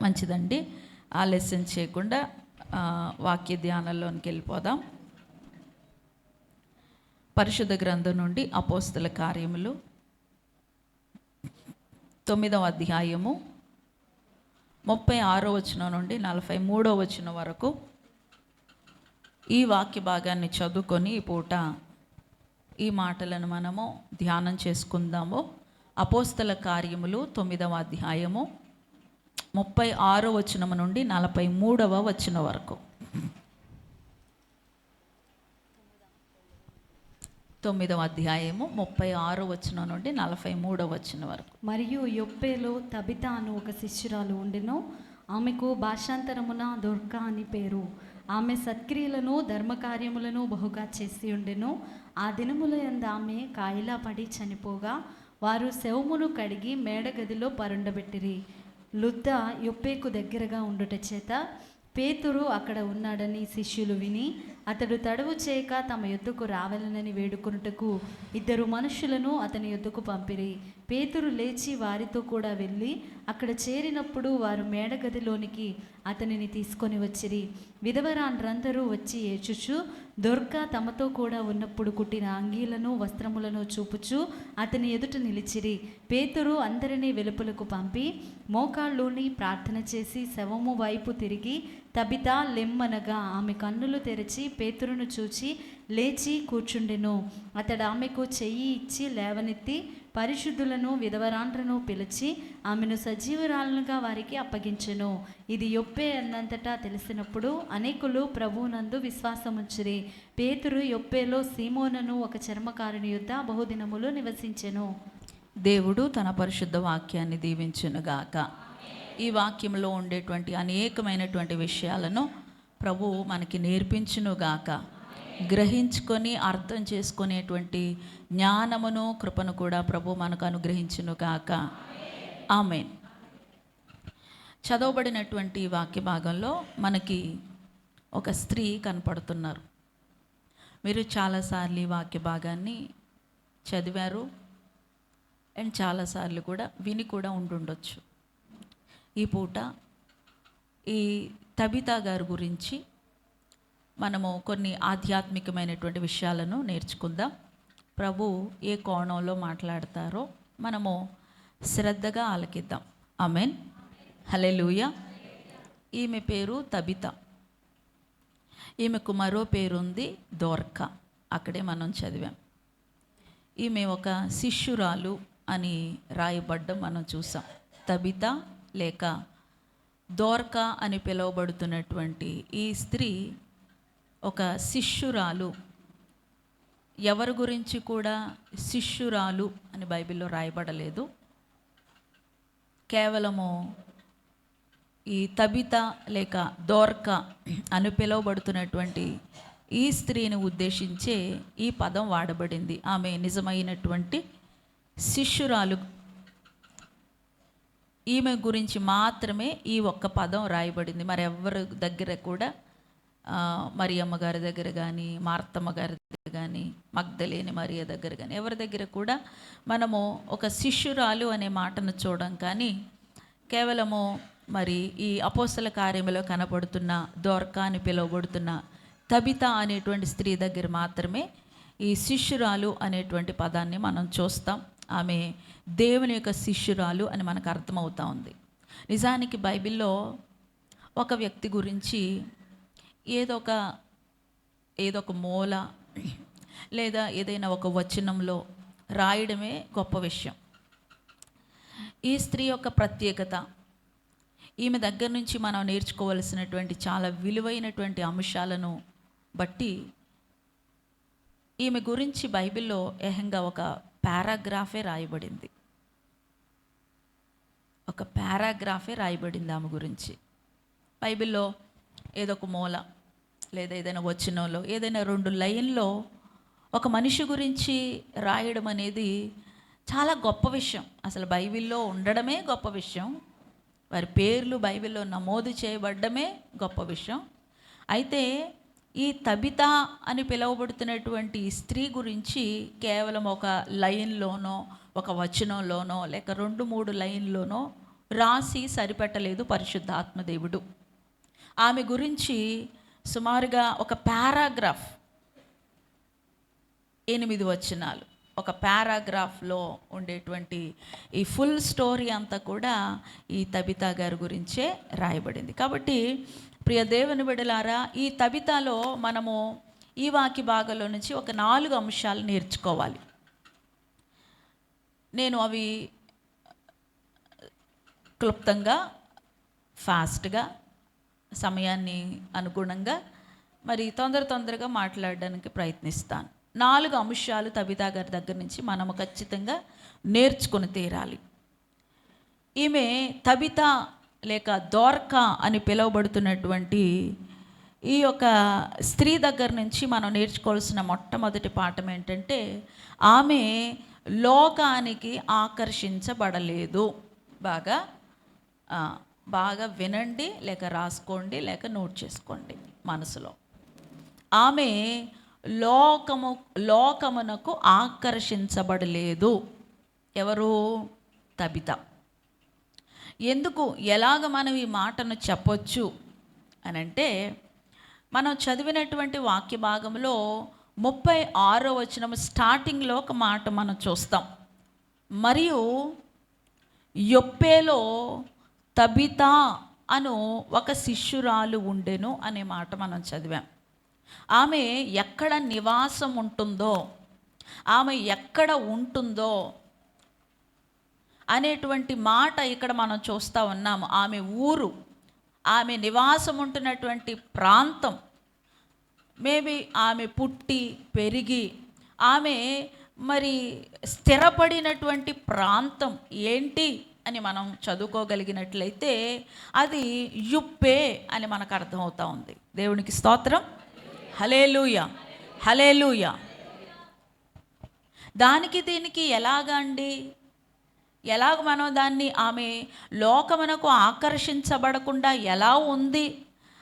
మంచిదండి. ఆలస్యం చేయకుండా వాక్య ధ్యానంలోనికి వెళ్ళిపోదాం. పరిశుద్ధ గ్రంథం నుండి అపోస్తల కార్యములు 9వ అధ్యాయము 36వ వచనం నుండి 43వ వచనం వరకు ఈ వాక్య భాగాన్ని చదువుకొని ఈ పూట ఈ మాటలను మనము ధ్యానం చేసుకుందాము. అపోస్తల కార్యములు 9వ అధ్యాయము 36వ వచనం నుండి 43వ వచనం వరకు. 9వ అధ్యాయము 36వ వచనం నుండి 43వ వచనం వరకు. మరియు యొప్పేలో తబితా అను ఒక శిష్యురాలు ఉండెను. ఆమెకు భాషాంతరమున దొర్కా అని పేరు. ఆమె సత్క్రియలను ధర్మకార్యములను బహుగా చేసి ఉండెను. ఆ దినముల యందు ఆమె కాయిలా పడి చనిపోగా వారు శవమును కడిగి మేడగదిలో పరుండబెట్టిరి. లుద్ద యొప్పేకు దగ్గరగా ఉండుట చేత పేతురు అక్కడ ఉన్నాడని శిష్యులు విని అతడు తడవు చేయక తమ యొద్దకు రావాలనని వేడుకొనుటకు 2 మనుషులను అతని యొద్దకు పంపిరి. పేతురు లేచి వారితో కూడా వెళ్ళి అక్కడ చేరినప్పుడు వారు మేడగదిలోనికి అతనిని తీసుకొని వచ్చిరి. విధవరాండ్రందరూ వచ్చి ఏడ్చుచు దొర్కా తమతో కూడా ఉన్నప్పుడు కుట్టిన అంగీలను వస్త్రములను చూపుచు అతని ఎదుట నిలిచిరి. పేతురు అందరినీ వెలుపలకు పంపి మోకాళ్ళుని ప్రార్థన చేసి శవము వైపు తిరిగి తబితా లెమ్మనగా ఆమె కన్నులు తెరిచి పేతురును చూచి లేచి కూర్చుండెను. అతడు ఆమెకు చెయ్యి ఇచ్చి లేవనెత్తి పరిశుద్ధులను విధవరాండ్రను పిలిచి ఆమెను సజీవురాలుగా వారికి అప్పగించెను. ఇది యొప్పే అన్నంతటా తెలిసినప్పుడు అనేకులు ప్రభువునందు విశ్వాసముంచిరి. పేతురు యొప్పేలో సీమోనను ఒక చర్మకారుని యొద్ద బహుదినములు నివసించెను. దేవుడు తన పరిశుద్ధ వాక్యాన్ని దీవించునుగాక. ఈ వాక్యంలో ఉండేటువంటి అనేకమైనటువంటి విషయాలను ప్రభువు మనకి నేర్పించునుగాక. గ్రహించుకొని అర్థం చేసుకునేటువంటి జ్ఞానమును కృపను కూడా ప్రభు మనకు అనుగ్రహించునుగాక. ఆమేన్. చదవబడినటువంటి వాక్య భాగంలో మనకి ఒక స్త్రీ కనపడుతున్నారు. మీరు చాలాసార్లు ఈ వాక్య భాగాన్ని చదివారు అండ్ చాలాసార్లు కూడా విని కూడా ఉండుండొచ్చు. ఈ పూట ఈ తబితా గారి గురించి మనము కొన్ని ఆధ్యాత్మికమైనటువంటి విషయాలను నేర్చుకుందాం. ప్రభు ఏ కోణంలో మాట్లాడతారో మనము శ్రద్ధగా ఆలకిద్దాం. ఆమేన్. హల్లెలూయా. ఈమె పేరు తబితా. ఈమెకు మరో పేరుంది దోర్కా. అక్కడే మనం చదివాం. ఈమె ఒక శిష్యురాలు అని రాయబడ్డం మనం చూసాం. తబితా లేక దోర్కా అని పిలువబడుతున్నటువంటి ఈ స్త్రీ ఒక శిష్యురాలు. ఎవరి గురించి కూడా శిష్యురాలు అని బైబిల్లో రాయబడలేదు. కేవలము ఈ తబితా లేక దోర్కా అని పిలువబడుతున్నటువంటి ఈ స్త్రీని ఉద్దేశించే ఈ పదం వాడబడింది. ఆమె నిజమైనటువంటి శిష్యురాలు. ఈమె గురించి మాత్రమే ఈ ఒక్క పదం రాయబడింది. మరి ఎవరి దగ్గర కూడా మరియమ్మ గారి దగ్గర కానీ, మార్తమ్మ గారి దగ్గర కానీ, మగ్దలేని మరియ దగ్గర కానీ ఎవరి దగ్గర కూడా మనము ఒక శిష్యురాలు అనే మాటను చూడం. కానీ కేవలము మరి ఈ అపోస్తల కార్యములో కనబడుతున్న దోర్కా అని పిలువబడుతున్న తబితా అనేటువంటి స్త్రీ దగ్గర మాత్రమే ఈ శిష్యురాలు అనేటువంటి పదాన్ని మనం చూస్తాం. ఆమె దేవుని యొక్క శిష్యురాలు అని మనకు అర్థమవుతా ఉంది. నిజానికి బైబిల్లో ఒక వ్యక్తి గురించి ఏదో ఒక మూల లేదా ఏదైనా ఒక వచనంలో రాయడమే గొప్ప విషయం. ఈ స్త్రీ యొక్క ప్రత్యేకత, ఈమె దగ్గర నుంచి మనం నేర్చుకోవలసినటువంటి చాలా విలువైనటువంటి అంశాలను బట్టి ఈమె గురించి బైబిల్లో ఏకంగా ఒక పారాగ్రాఫే రాయబడింది. ఒక పారాగ్రాఫే రాయబడింది ఆమె గురించి. బైబిల్లో ఏదో ఒక మూల లేదా ఏదైనా వచనంలో ఏదైనా 2 లైన్లో ఒక మనిషి గురించి రాయడం అనేది చాలా గొప్ప విషయం. అసలు బైబిల్లో ఉండడమే గొప్ప విషయం. వారి పేర్లు బైబిల్లో నమోదు చేయబడ్డమే గొప్ప విషయం. అయితే ఈ తబితా అని పిలువబడుతున్నటువంటి స్త్రీ గురించి కేవలం ఒక లైన్లోనో ఒక వచనంలోనో లేక 2-3 లైన్లోనో రాసి సరిపెట్టలేదు పరిశుద్ధాత్మదేవుడు. ఆమె గురించి సుమారుగా ఒక పారాగ్రాఫ్, 8 వచనాలు, ఒక పారాగ్రాఫ్లో ఉండేటువంటి ఈ ఫుల్ స్టోరీ అంతా కూడా ఈ తబితా గారి గురించే రాయబడింది. కాబట్టి ప్రియ దేవుని బిడ్డలారా, ఈ తబితాలో మనము ఈ వాక్య భాగంలో నుంచి ఒక 4 అంశాలు నేర్చుకోవాలి. నేను అవి క్లుప్తంగా, ఫాస్ట్గా, సమయాన్ని అనుగుణంగా మరి తొందరగా మాట్లాడడానికి ప్రయత్నిస్తాను. 4 అంశాలు తబితా గారి దగ్గర నుంచి మనము ఖచ్చితంగా నేర్చుకుని తీరాలి. ఈమె తబితా లేక దోర్కా అని పిలువబడుతున్నటువంటి ఈ యొక్క స్త్రీ దగ్గర నుంచి మనం నేర్చుకోవాల్సిన మొట్టమొదటి పాఠం ఏంటంటే, ఆమె లోకానికి ఆకర్షించబడలేదు. బాగా వినండి, లేక రాసుకోండి, లేక నోట్ చేసుకోండి మనసులో. ఆమె లోకమునకు ఆకర్షించబడలేదు. ఎవరు? తబిత. ఎందుకు, ఎలాగ మనం ఈ మాటను చెప్పొచ్చు అని అంటే, మనం చదివినటువంటి వాక్య భాగంలో 36వ వచనం స్టార్టింగ్లో ఒక మాట మనం చూస్తాం. మరియు యొప్పేలో తబితా అను ఒక శిష్యురాలు ఉండెను అనే మాట మనం చదివాం. ఆమె ఎక్కడ నివాసం ఉంటుందో, ఆమె ఎక్కడ ఉంటుందో అనేటువంటి మాట ఇక్కడ మనం చూస్తూ ఉన్నాము. ఆమె ఊరు, ఆమె నివాసం ఉంటున్నటువంటి ప్రాంతం, మేబీ ఆమె పుట్టి పెరిగి ఆమె మరి స్థిరపడినటువంటి ప్రాంతం ఏంటి అని మనం చదువుకోగలిగినట్లయితే అది యుప్పే అని మనకు అర్థమవుతా ఉంది. దేవునికి స్తోత్రం. హల్లెలూయా, హల్లెలూయా. దానికి దీనికి ఎలాగండి, ఎలాగ మనం దాన్ని, ఆమె లోకమునకు ఆకర్షించబడకుండా ఎలా ఉంది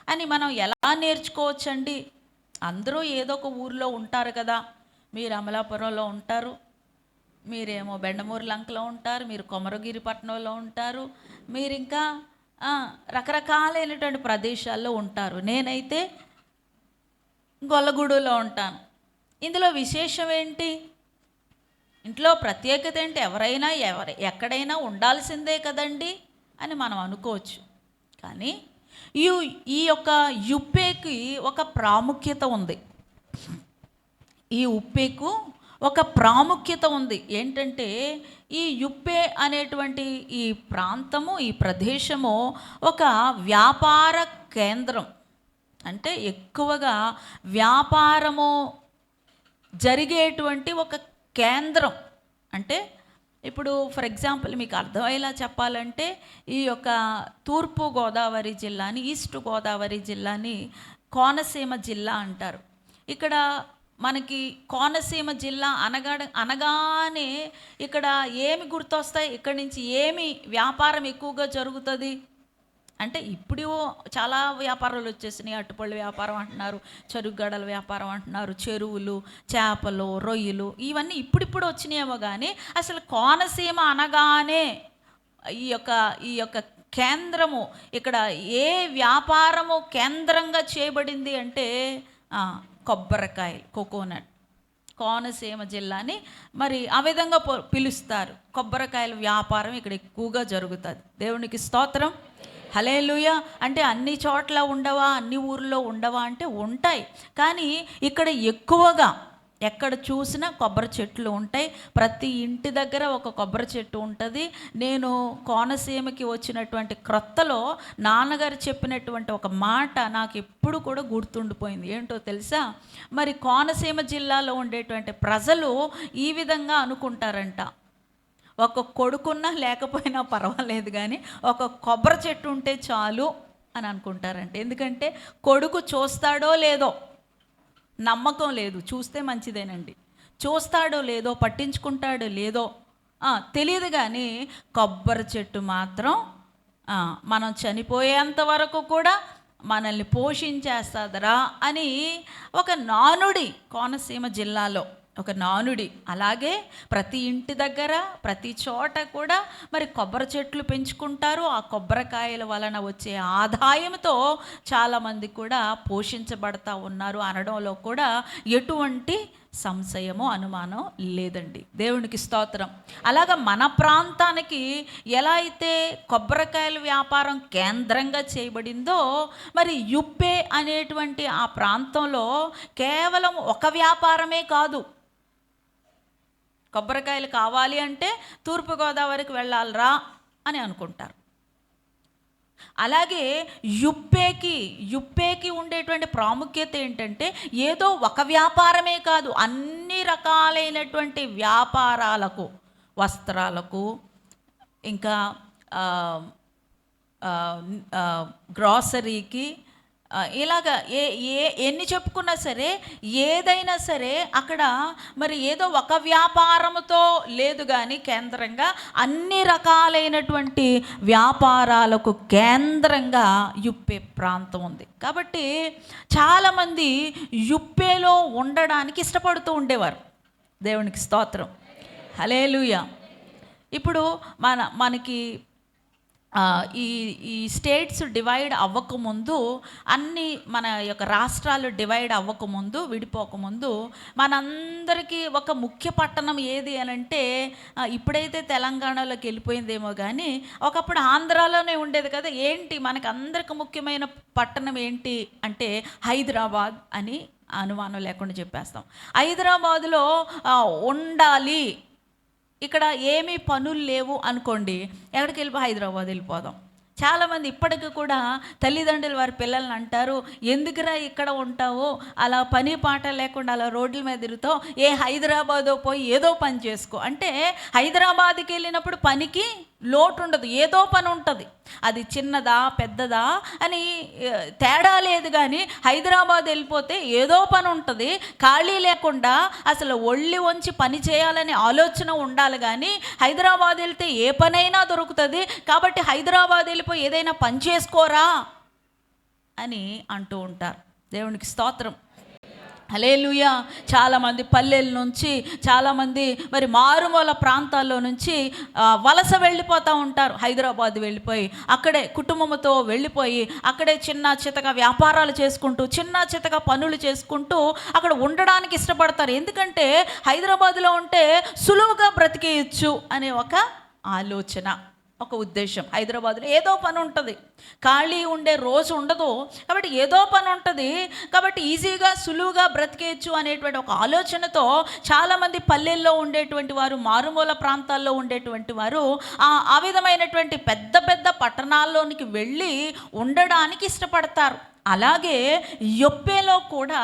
అని మనం ఎలా నేర్చుకోవచ్చండి? అందరూ ఏదో ఒక ఊరిలో ఉంటారు కదా. మీరు అమలాపురంలో ఉంటారు, మీరేమో బెండమూరు లంకలో ఉంటారు, మీరు కొమరగిరిపట్నంలో ఉంటారు, మీరు ఇంకా రకరకాలైనటువంటి ప్రదేశాల్లో ఉంటారు. నేనైతే గొల్లగూడులో ఉంటాను. ఇందులో విశేషం ఏంటి? ఇంట్లో ప్రత్యేకత ఏంటి? ఎవరైనా ఎక్కడైనా ఉండాల్సిందే కదండి అని మనం అనుకోవచ్చు. కానీ ఈ యొక్క యుప్పేకి ఒక ప్రాముఖ్యత ఉంది. ఈ ఉప్పేకు ఒక ప్రాముఖ్యత ఉంది. ఏంటంటే, ఈ యుప్పే అనేటువంటి ఈ ప్రాంతము, ఈ ప్రదేశము ఒక వ్యాపార కేంద్రం. అంటే ఎక్కువగా వ్యాపారము జరిగేటువంటి ఒక కేంద్రం. అంటే ఇప్పుడు ఫర్ ఎగ్జాంపుల్ మీకు అర్థమయ్యేలా చెప్పాలంటే, ఈ యొక్క తూర్పు గోదావరి జిల్లాని, ఈస్ట్ గోదావరి జిల్లాని కోనసీమ జిల్లా అంటారు. ఇక్కడ మనకి కోనసీమ జిల్లా అనగానే ఇక్కడ ఏమి గుర్తొస్తాయి? ఇక్కడి నుంచి ఏమి వ్యాపారం ఎక్కువగా జరుగుతుంది అంటే, ఇప్పుడు చాలా వ్యాపారాలు వచ్చేసినాయి. అట్టుపళ్ళు వ్యాపారం అంటున్నారు, చెరుకుగడల వ్యాపారం అంటున్నారు, చెరువులు, చేపలు, రొయ్యలు, ఇవన్నీ ఇప్పుడిప్పుడు వచ్చినాయేమో. కానీ అసలు కోనసీమ అనగానే ఈ యొక్క కేంద్రము, ఇక్కడ ఏ వ్యాపారము కేంద్రంగా చేయబడింది అంటే కొబ్బరికాయలు, కోకోనట్. కోనసీమ జిల్లాని మరి ఆ విధంగా పిలుస్తారు. కొబ్బరికాయల వ్యాపారం ఇక్కడ ఎక్కువగా జరుగుతుంది. దేవునికి స్తోత్రం. హల్లెలూయా. అంటే అన్ని చోట్ల ఉండవా, అన్ని ఊర్లో ఉండవా అంటే ఉంటాయి. కానీ ఇక్కడ ఎక్కువగా ఎక్కడ చూసినా కొబ్బరి చెట్లు ఉంటాయి. ప్రతి ఇంటి దగ్గర ఒక కొబ్బరి చెట్టు ఉంటుంది. నేను కోనసీమకి వచ్చినటువంటి క్రొత్తలో నాన్నగారు చెప్పినటువంటి ఒక మాట నాకు ఎప్పుడు కూడా గుర్తుండిపోయింది. ఏంటో తెలుసా? మరి కోనసీమ జిల్లాలో ఉండేటువంటి ప్రజలు ఈ విధంగా అనుకుంటారంట, ఒక కొడుకున్నా లేకపోయినా పర్వాలేదు కానీ ఒక కొబ్బరి చెట్టు ఉంటే చాలు అని అనుకుంటారంట. ఎందుకంటే కొడుకు చూస్తాడో లేదో నమ్మకం లేదు, చూస్తే మంచిదేనండి, చూస్తాడో లేదో, పట్టించుకుంటాడో లేదో తెలియదు, కానీ కొబ్బరి చెట్టు మాత్రం మనం చనిపోయేంత వరకు కూడా మనల్ని పోషించేస్తుందిరా అని ఒక నానుడి కోనసీమ జిల్లాలో. ఒక నానుడి. అలాగే ప్రతి ఇంటి దగ్గర ప్రతి చోట కూడా మరి కొబ్బరి చెట్లు పెంచుకుంటారు. ఆ కొబ్బరికాయల వలన వచ్చే ఆదాయంతో చాలామంది కూడా పోషించబడతా ఉన్నారు అనడంలో కూడా ఎటువంటి సంశయము అనుమానం లేదండి. దేవునికి స్తోత్రం. అలాగా మన ప్రాంతానికి ఎలా అయితే కొబ్బరికాయల వ్యాపారం కేంద్రంగా చేయబడిందో, మరి యుప్పే అనేటువంటి ఆ ప్రాంతంలో కేవలం ఒక వ్యాపారమే కాదు. కొబ్బరికాయలు కావాలి అంటే తూర్పుగోదావరికి వెళ్ళాలిరా అని అనుకుంటారు. అలాగే యుప్పేకి ఉండేటువంటి ప్రాముఖ్యత ఏంటంటే ఏదో ఒక వ్యాపారమే కాదు, అన్ని రకాలైనటువంటి వ్యాపారాలకు, వస్త్రాలకు, ఇంకా గ్రాసరీకి, ఇలాగా ఎన్ని చెప్పుకున్నా సరే, ఏదైనా సరే అక్కడ మరి ఏదో ఒక వ్యాపారముతో లేదు కానీ కేంద్రంగా అన్ని రకాలైనటువంటి వ్యాపారాలకు కేంద్రంగా యుప్పే ప్రాంతం ఉంది. కాబట్టి చాలామంది యుప్పేలో ఉండడానికి ఇష్టపడుతూ ఉండేవారు. దేవునికి స్తోత్రం, హల్లెలూయా. ఇప్పుడు మనకి ఈ స్టేట్స్ డివైడ్ అవ్వకముందు, అన్ని మన యొక్క రాష్ట్రాలు డివైడ్ అవ్వకముందు, విడిపోకముందు మనందరికీ ఒక ముఖ్య పట్టణం ఏది అని అంటే, ఇప్పుడైతే తెలంగాణలోకి వెళ్ళిపోయిందేమో కానీ ఒకప్పుడు ఆంధ్రాలోనే ఉండేది కదా. ఏంటి మనకు అందరికి ముఖ్యమైన పట్టణం ఏంటి అంటే హైదరాబాద్ అని అనుమానం లేకుండా చెప్పేస్తాం. హైదరాబాదులో ఉండాలి, ఇక్కడ ఏమీ పనులు లేవు అనుకోండి, ఎక్కడికి హైదరాబాద్ వెళ్ళిపోదాం. చాలామంది ఇప్పటికీ కూడా తల్లిదండ్రులు వారి పిల్లల్ని అంటారు, ఎందుకురా ఇక్కడ ఉంటావు, అలా పని పాట లేకుండా అలా రోడ్ల మీద తిరుగుతావు, హైదరాబాదో పోయి ఏదో పని చేసుకో అంటే. హైదరాబాద్కి వెళ్ళినప్పుడు పనికి లోటు ఉండదు, ఏదో పని ఉంటుంది. అది చిన్నదా పెద్దదా అని తేడా లేదు, కానీ హైదరాబాద్ వెళ్ళిపోతే ఏదో పని ఉంటుంది. ఖాళీ లేకుండా అసలు ఒళ్ళి వంచి పని చేయాలనే ఆలోచన ఉండాలి, కానీ హైదరాబాద్ వెళ్తే ఏ పనైనా దొరుకుతుంది. కాబట్టి హైదరాబాద్ వెళ్ళిపోయి ఏదైనా పని చేసుకోరా అని అంటూ ఉంటారు. దేవునికి స్తోత్రం, హల్లెలూయా. చాలామంది పల్లెల నుంచి, చాలామంది మరి మారుమూల ప్రాంతాల్లో నుంచి వలస వెళ్ళిపోతూ ఉంటారు. హైదరాబాద్ వెళ్ళిపోయి అక్కడే కుటుంబంతో వెళ్ళిపోయి అక్కడే చిన్న చితక వ్యాపారాలు చేసుకుంటూ, చిన్న చితక పనులు చేసుకుంటూ అక్కడ ఉండడానికి ఇష్టపడతారు. ఎందుకంటే హైదరాబాద్లో ఉంటే సులువుగా బ్రతికేయచ్చు అనే ఒక ఆలోచన, ఒక ఉద్దేశం. హైదరాబాద్లో ఏదో పని ఉంటుంది, ఖాళీ ఉండే రోజు ఉండదు, కాబట్టి ఏదో పని ఉంటుంది, కాబట్టి ఈజీగా సులువుగా బ్రతికేయచ్చు అనేటువంటి ఒక ఆలోచనతో చాలామంది పల్లెల్లో ఉండేటువంటి వారు, మారుమూల ప్రాంతాల్లో ఉండేటువంటి వారు ఆ విధమైనటువంటి పెద్ద పెద్ద పట్టణాల్లోనికి వెళ్ళి ఉండడానికి ఇష్టపడతారు. అలాగే యొప్పేలో కూడా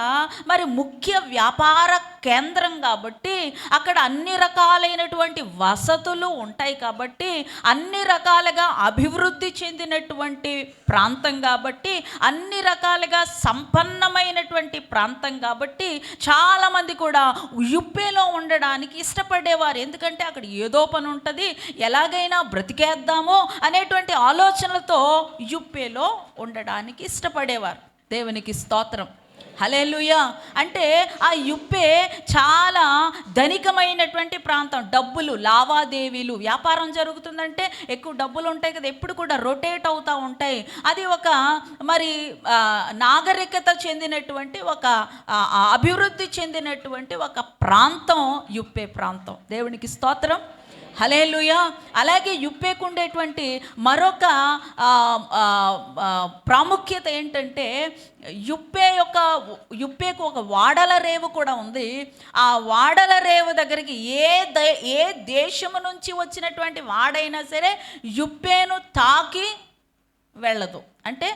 మరి ముఖ్య వ్యాపార కేంద్రం కాబట్టి అక్కడ అన్ని రకాలైనటువంటి వసతులు ఉంటాయి, కాబట్టి అన్ని రకాలుగా అభివృద్ధి చెందినటువంటి ప్రాంతం, కాబట్టి అన్ని రకాలుగా సంపన్నమైనటువంటి ప్రాంతం, కాబట్టి చాలామంది కూడా యుప్పేలో ఉండడానికి ఇష్టపడేవారు. ఎందుకంటే అక్కడ ఏదో పని ఉంటుంది, ఎలాగైనా బ్రతికేద్దాము అనేటువంటి ఆలోచనలతో యుప్పేలో ఉండడానికి ఇష్టపడేవారు. దేవునికి స్తోత్రం, హల్లెలూయా. అంటే ఆ యుప్పే చాలా ధనికమైనటువంటి ప్రాంతం. డబ్బులు, లావాదేవీలు, వ్యాపారం జరుగుతుందంటే ఎక్కువ డబ్బులు ఉంటాయి కదా, ఎప్పుడు కూడా రొటేట్ అవుతూ ఉంటాయి. అది ఒక మరి నాగరికత చెందినటువంటి, ఒక అభివృద్ధి చెందినటువంటి ఒక ప్రాంతం యుప్పే ప్రాంతం. దేవునికి స్తోత్రం, హల్లెలూయా. అలాగే యుప్పేకు ఉండేటువంటి మరొక ప్రాముఖ్యత ఏంటంటే, యుప్పేకు ఒక వాడల రేవు కూడా ఉంది. ఆ వాడల రేవు దగ్గరికి ఏ దేశము నుంచి వచ్చినటువంటి వాడైనా సరే యుప్పేను తాకి వెళ్ళదు. అంటే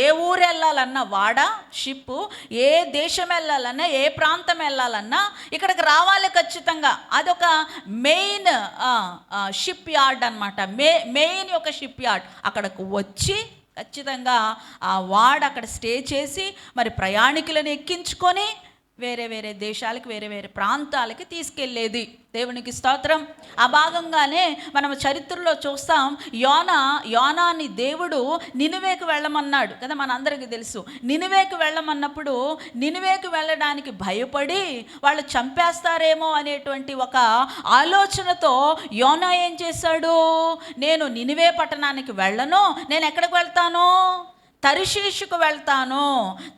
ఏ ఊరు వెళ్ళాలన్నా వాడ షిప్పు, ఏ దేశం వెళ్ళాలన్నా, ఏ ప్రాంతం వెళ్ళాలన్నా ఇక్కడికి రావాలి ఖచ్చితంగా. అదొక మెయిన్ షిప్ యార్డ్ అనమాట, మెయిన్ ఒక షిప్ యార్డ్. అక్కడికి వచ్చి ఖచ్చితంగా ఆ వాడ అక్కడ స్టే చేసి మరి ప్రయాణికులను ఎక్కించుకొని వేరే వేరే దేశాలకు, వేరే వేరే ప్రాంతాలకి తీసుకెళ్ళేది. దేవునికి స్తోత్రం. ఆ భాగంగానే మనం చరిత్రలో చూస్తాం, యోనాని దేవుడు నినివేకు వెళ్ళమన్నాడు కదా, మనందరికీ తెలుసు. నినివేకు వెళ్ళమన్నప్పుడు నినివేకు వెళ్ళడానికి భయపడి వాళ్ళు చంపేస్తారేమో అనేటువంటి ఒక ఆలోచనతో యోనా ఏం చేశాడు? నేను నినివే పట్టణానికి వెళ్ళను, నేను ఎక్కడికి వెళ్తాను? తర్షీషుకు వెళ్తాను,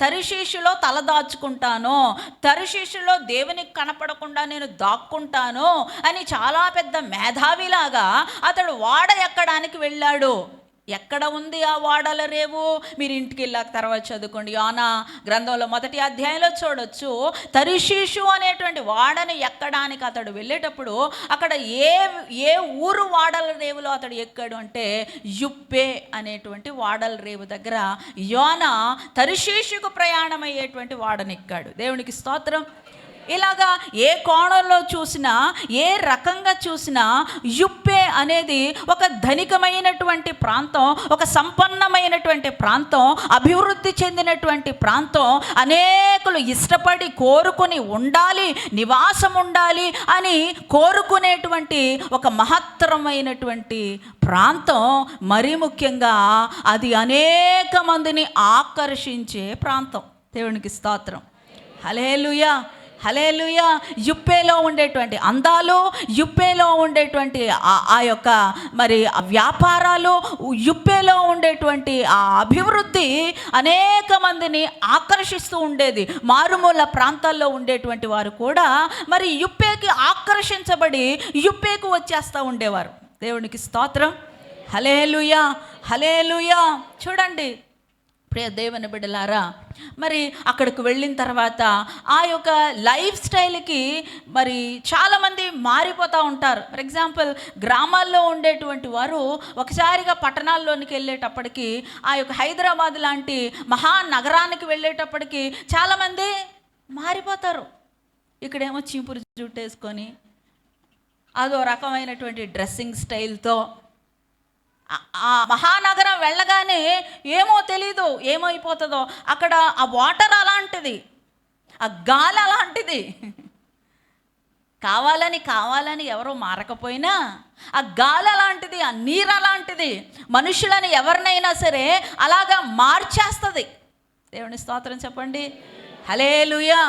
తర్షీషులో తలదాచుకుంటాను, తర్షీషులో దేవునికి కనపడకుండా నేను దాక్కుంటాను అని చాలా పెద్ద మేధావిలాగా అతడు ఓడ ఎక్కడానికి వెళ్ళాడు. ఎక్కడ ఉంది ఆ ఓడల రేవు? మీరు ఇంటికి వెళ్ళాక తర్వాత చదువుకోండి. యోనా గ్రంథంలో 1వ అధ్యాయంలో చూడొచ్చు. తర్షీషు అనేటువంటి ఓడని ఎక్కడానికి అతడు వెళ్ళేటప్పుడు అక్కడ ఏ ఊరు ఓడల రేవులో అతడు ఎక్కాడు అంటే యుప్పే అనేటువంటి ఓడల రేవు దగ్గర యోనా తర్షీషుకు ప్రయాణమయ్యేటువంటి ఓడని ఎక్కాడు. దేవునికి స్తోత్రం. ఇలాగా ఏ కోణంలో చూసినా, ఏ రకంగా చూసినా యుప్పే అనేది ఒక ధనికమైనటువంటి ప్రాంతం, ఒక సంపన్నమైనటువంటి ప్రాంతం, అభివృద్ధి చెందినటువంటి ప్రాంతం, అనేకులు ఇష్టపడి కోరుకుని ఉండాలి, నివాసం ఉండాలి అని కోరుకునేటువంటి ఒక మహత్తరమైనటువంటి ప్రాంతం. మరీ ముఖ్యంగా అది అనేక మందిని ఆకర్షించే ప్రాంతం. దేవునికి స్తోత్రం. హల్లెలూయా, హల్లెలూయా. యుప్పేలో ఉండేటువంటి అందాలు, యుప్పేలో ఉండేటువంటి ఆ యొక్క మరి వ్యాపారాలు, యుప్పేలో ఉండేటువంటి ఆ అభివృద్ధి అనేక మందిని ఆకర్షిస్తూ ఉండేది. మారుమూల ప్రాంతాల్లో ఉండేటువంటి వారు కూడా మరి యుప్పేకి ఆకర్షించబడి యుప్పేకు వచ్చేస్తూ ఉండేవారు. దేవునికి స్తోత్రం. హల్లెలూయా, హల్లెలూయా. చూడండి ప్రియ దేవుని బిడ్డలారా, మరి అక్కడికి వెళ్ళిన తర్వాత ఆ యొక్క లైఫ్ స్టైల్కి మరి చాలామంది మారిపోతూ ఉంటారు. ఫర్ ఎగ్జాంపుల్, గ్రామాల్లో ఉండేటువంటి వారు ఒకసారిగా పట్టణాల్లోనికి వెళ్ళేటప్పటికి, ఆ యొక్క హైదరాబాద్ లాంటి మహానగరానికి వెళ్ళేటప్పటికి చాలామంది మారిపోతారు. ఇక్కడేమో చీపురు జుట్టేసుకొని అదో రకమైనటువంటి డ్రెస్సింగ్ స్టైల్తో ఆ మహానగరం వెళ్ళగానే ఏమో తెలీదు, ఏమైపోతుందో. అక్కడ ఆ వాటర్ అలాంటిది, ఆ గాలి అలాంటిది. కావాలని ఎవరో మారకపోయినా ఆ గాలి అలాంటిది, ఆ నీరు అలాంటిది. మనుషులని ఎవరినైనా సరే అలాగా మార్చేస్తుంది. దేవుని స్తోత్రం చెప్పండి. హల్లెలూయా,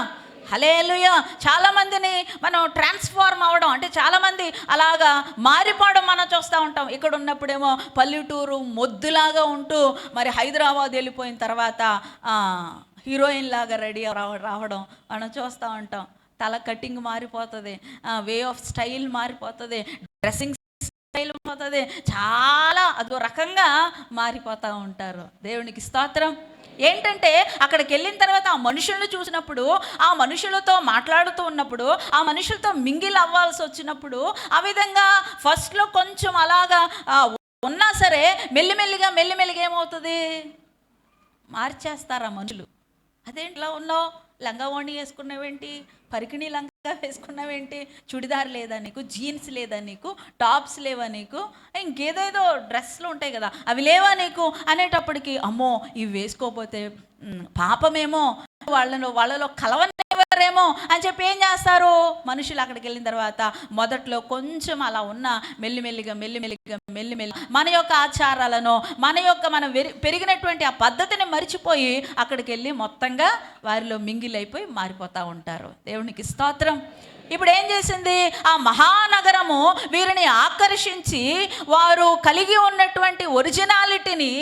హల్లెలూయా. చాలామందిని మనం ట్రాన్స్ఫార్మ్ అవ్వడం అంటే చాలామంది అలాగా మారిపోవడం మనం చూస్తూ ఉంటాం. ఇక్కడ ఉన్నప్పుడేమో పల్లెటూరు మొద్దులాగా ఉంటూ మరి హైదరాబాద్ వెళ్ళిపోయిన తర్వాత హీరోయిన్ లాగా రెడీ రావడం మనం చూస్తూ ఉంటాం. తల కటింగ్ మారిపోతుంది, వే ఆఫ్ స్టైల్ మారిపోతుంది, డ్రెస్సింగ్ స్టైల్ మారిపోతుంది, చాలా అదో రకంగా మారిపోతూ ఉంటారు. దేవునికి స్తోత్రం. ఏంటంటే అక్కడికి వెళ్ళిన తర్వాత ఆ మనుషులను చూసినప్పుడు, ఆ మనుషులతో మాట్లాడుతూ ఉన్నప్పుడు, ఆ మనుషులతో మింగిల్ అవ్వాల్సి వచ్చినప్పుడు, ఆ విధంగా ఫస్ట్లో కొంచెం అలాగా ఉన్నా సరే మెల్లిమెల్లిగా ఏమవుతుంది? మార్చేస్తారు ఆ మనుషులు. అదేంటిలా ఉన్నావు, లంగా ఓణి వేసుకున్నావేంటి, పరికిణి లంగా వేసుకున్నావేంటి, చుడిదార్ లేదా నీకు, జీన్స్ లేదా నీకు, టాప్స్ లేవా నీకు, ఇంకేదేదో డ్రెస్లు ఉంటాయి కదా అవి లేవా నీకు అనేటప్పటికి, అమ్మో ఇవి వేసుకోకపోతే పాపమేమో, వాళ్ళలో కలవనేవారేమో అని చెప్పి ఏం చేస్తారు మనుషులు? అక్కడికి వెళ్ళిన తర్వాత మొదట్లో కొంచెం అలా ఉన్న మెల్లిమెల్లిగా మన యొక్క ఆచారాలను, మనం పెరిగినటువంటి ఆ పద్ధతిని మర్చిపోయి అక్కడికి వెళ్ళి మొత్తంగా వారిలో మింగిలైపోయి మారిపోతూ ఉంటారు. దేవునికి స్తోత్రం. ఇప్పుడు ఏం చేసింది? ఆ మహానగరము వీరిని ఆకర్షించి వారు కలిగి ఉన్నటువంటి ఒరిజినాలిటీని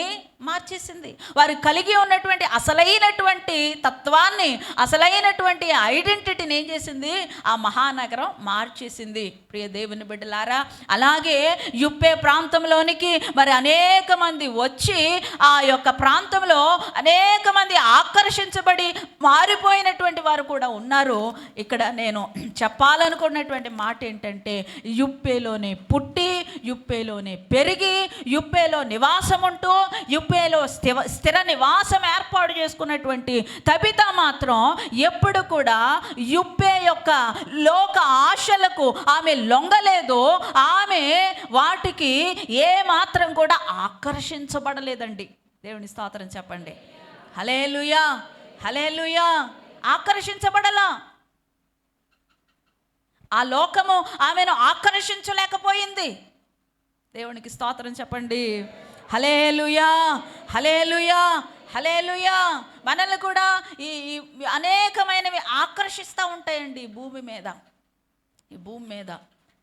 మార్చేసింది. వారు కలిగి ఉన్నటువంటి అసలైనటువంటి తత్వాన్ని, అసలైనటువంటి ఐడెంటిటీని ఏం చేసింది? ఆ మహానగరం మార్చేసింది. ప్రియ దేవుని బిడ్డలారా, అలాగే యుప్పే ప్రాంతంలోనికి మరి అనేక మంది వచ్చి ఆ యొక్క ప్రాంతంలో అనేక మంది ఆకర్షించబడి మారిపోయినటువంటి వారు కూడా ఉన్నారు. ఇక్కడ నేను చెప్పాలనుకున్నటువంటి మాట ఏంటంటే, యుప్పేలోనే పుట్టి, యుప్పేలోనే పెరిగి, యుప్పేలో నివాసం ఉంటూ, యుప్పేలో స్థిర నివాసం ఏర్పాటు చేసుకున్నటువంటి తబిత మాత్రం ఎప్పుడు కూడా యుప్పే యొక్క లోక ఆశలకు ఆమె లొంగలేదు. ఆమె వాటికి ఏ మాత్రం కూడా ఆకర్షించబడలేదండి. దేవుని స్తోత్రం చెప్పండి. హల్లెలూయా, హల్లెలూయా. ఆకర్షించబడలా. ఆ లోకము ఆమెను ఆకర్షించలేకపోయింది. దేవునికి స్తోత్రం చెప్పండి. హల్లెలూయా, హల్లెలూయా, హల్లెలూయా. మనల్ని కూడా ఈ అనేకమైనవి ఆకర్షిస్తూ ఉంటాయండి ఈ భూమి మీద.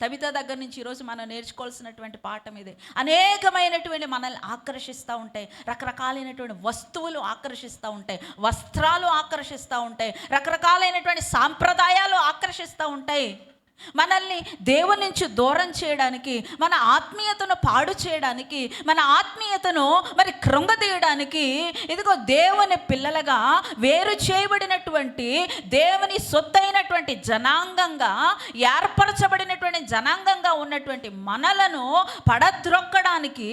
తబిత దగ్గర నుంచి ఈరోజు మనం నేర్చుకోవాల్సినటువంటి పాఠం ఇదే. అనేకమైనటువంటి మనల్ని ఆకర్షిస్తూ ఉంటాయి. రకరకాలైనటువంటి వస్తువులు ఆకర్షిస్తూ ఉంటాయి, వస్త్రాలు ఆకర్షిస్తూ ఉంటాయి, రకరకాలైనటువంటి సాంప్రదాయాలు ఆకర్షిస్తూ ఉంటాయి. మనల్ని దేవుని నుంచి దూరం చేయడానికి, మన ఆత్మీయతను పాడు చేయడానికి, మన ఆత్మీయతను మరి కృంగదీయడానికి, ఇదిగో దేవుని పిల్లలుగా వేరు చేయబడినటువంటి దేవుని సొత్తైనటువంటి జనాంగంగా ఏర్పరచబడినటువంటి జనాంగంగా ఉన్నటువంటి మనలను పడద్రొక్కడానికి,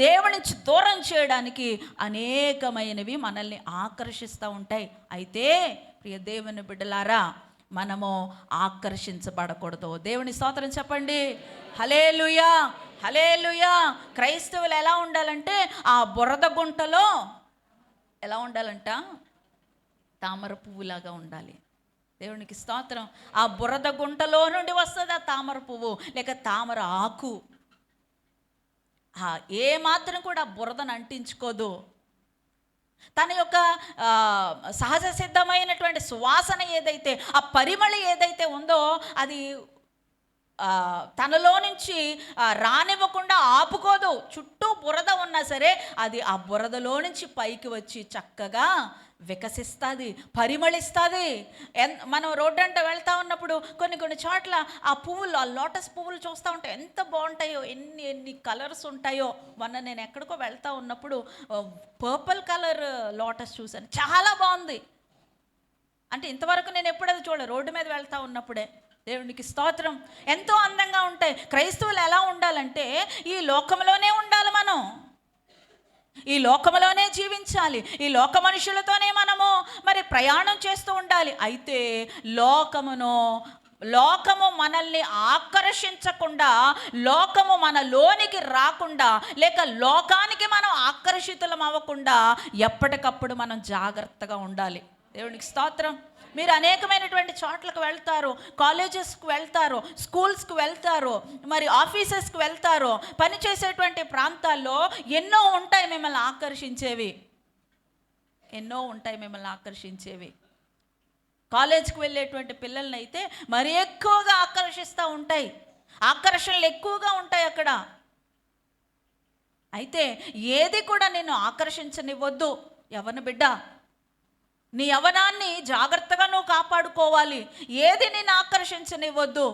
దేవుని నుంచి దూరం చేయడానికి అనేకమైనవి మనల్ని ఆకర్షిస్తూ ఉంటాయి. అయితే ప్రియ దేవుని బిడ్డలారా, మనము ఆకర్షించబడకూడదు. దేవుని స్తోత్రం చెప్పండి. హల్లెలూయా, హల్లెలూయా. క్రైస్తవులు ఎలా ఉండాలంటే ఆ బురద గుంటలో ఎలా ఉండాలంట? తామర పువ్వులాగా ఉండాలి. దేవునికి స్తోత్రం. ఆ బురద గుంటలో నుండి వస్తుంది ఆ తామర పువ్వు లేక తామర ఆకు. ఏ మాత్రం కూడా బురదను అంటించుకోదు. తన యొక్క సహజ సిద్ధమైనటువంటి సువాసన ఏదైతే, ఆ పరిమళి ఏదైతే ఉందో అది తనలో నుంచి రానివ్వకుండా ఆపుకోదు. చుట్టూ బురద ఉన్నా సరే అది ఆ బురదలో నుంచి పైకి వచ్చి చక్కగా వికసిస్తుంది, పరిమళిస్తుంది. మనం రోడ్డు అంటే వెళ్తూ ఉన్నప్పుడు కొన్ని చోట్ల ఆ పువ్వులు, ఆ లోటస్ పువ్వులు చూస్తూ ఉంటే ఎంత బాగుంటాయో, ఎన్ని కలర్స్ ఉంటాయో. మొన్న నేను ఎక్కడికో వెళ్తూ ఉన్నప్పుడు పర్పుల్ కలర్ లోటస్ చూశాను, చాలా బాగుంది. అంటే ఇంతవరకు నేను ఎప్పుడది చూడలేదు, రోడ్డు మీద వెళ్తూ ఉన్నప్పుడే. దేవునికి స్తోత్రం. ఎంతో అందంగా ఉంటాయి. క్రైస్తవులు ఎలా ఉండాలంటే ఈ లోకంలోనే ఉండాలి. మనం ఈ లోకంలోనే జీవించాలి. ఈ లోక మనుషులతోనే మనము మరి ప్రయాణం చేస్తూ ఉండాలి. అయితే లోకము మనల్ని ఆకర్షించకుండా, లోకము మనలోనికి రాకుండా, లేక లోకానికి మనం ఆకర్షితులం అవ్వకుండా ఎప్పటికప్పుడు మనం జాగ్రత్తగా ఉండాలి. దేవునికి స్తోత్రం. మీరు అనేకమైనటువంటి చోట్లకు వెళ్తారు, కాలేజెస్కి వెళ్తారు, స్కూల్స్కి వెళ్తారు, మరి ఆఫీసెస్కి వెళ్తారు. పనిచేసేటువంటి ప్రాంతాల్లో ఎన్నో ఉంటాయి మిమ్మల్ని ఆకర్షించేవి. కాలేజ్కి వెళ్ళేటువంటి పిల్లల్ని అయితే మరి ఎక్కువగా ఆకర్షిస్తూ ఉంటాయి. ఆకర్షణలు ఎక్కువగా ఉంటాయి అక్కడ. అయితే ఏది కూడా నిన్ను ఆకర్షించనివ్వద్దు. యవ్వన బిడ్డ, నీ యవ్వనాన్ని జాగ్రత్తగా నువ్వు కాపాడుకోవాలి. ఏది నిన్ను ఆకర్షించనివ్వద్దు.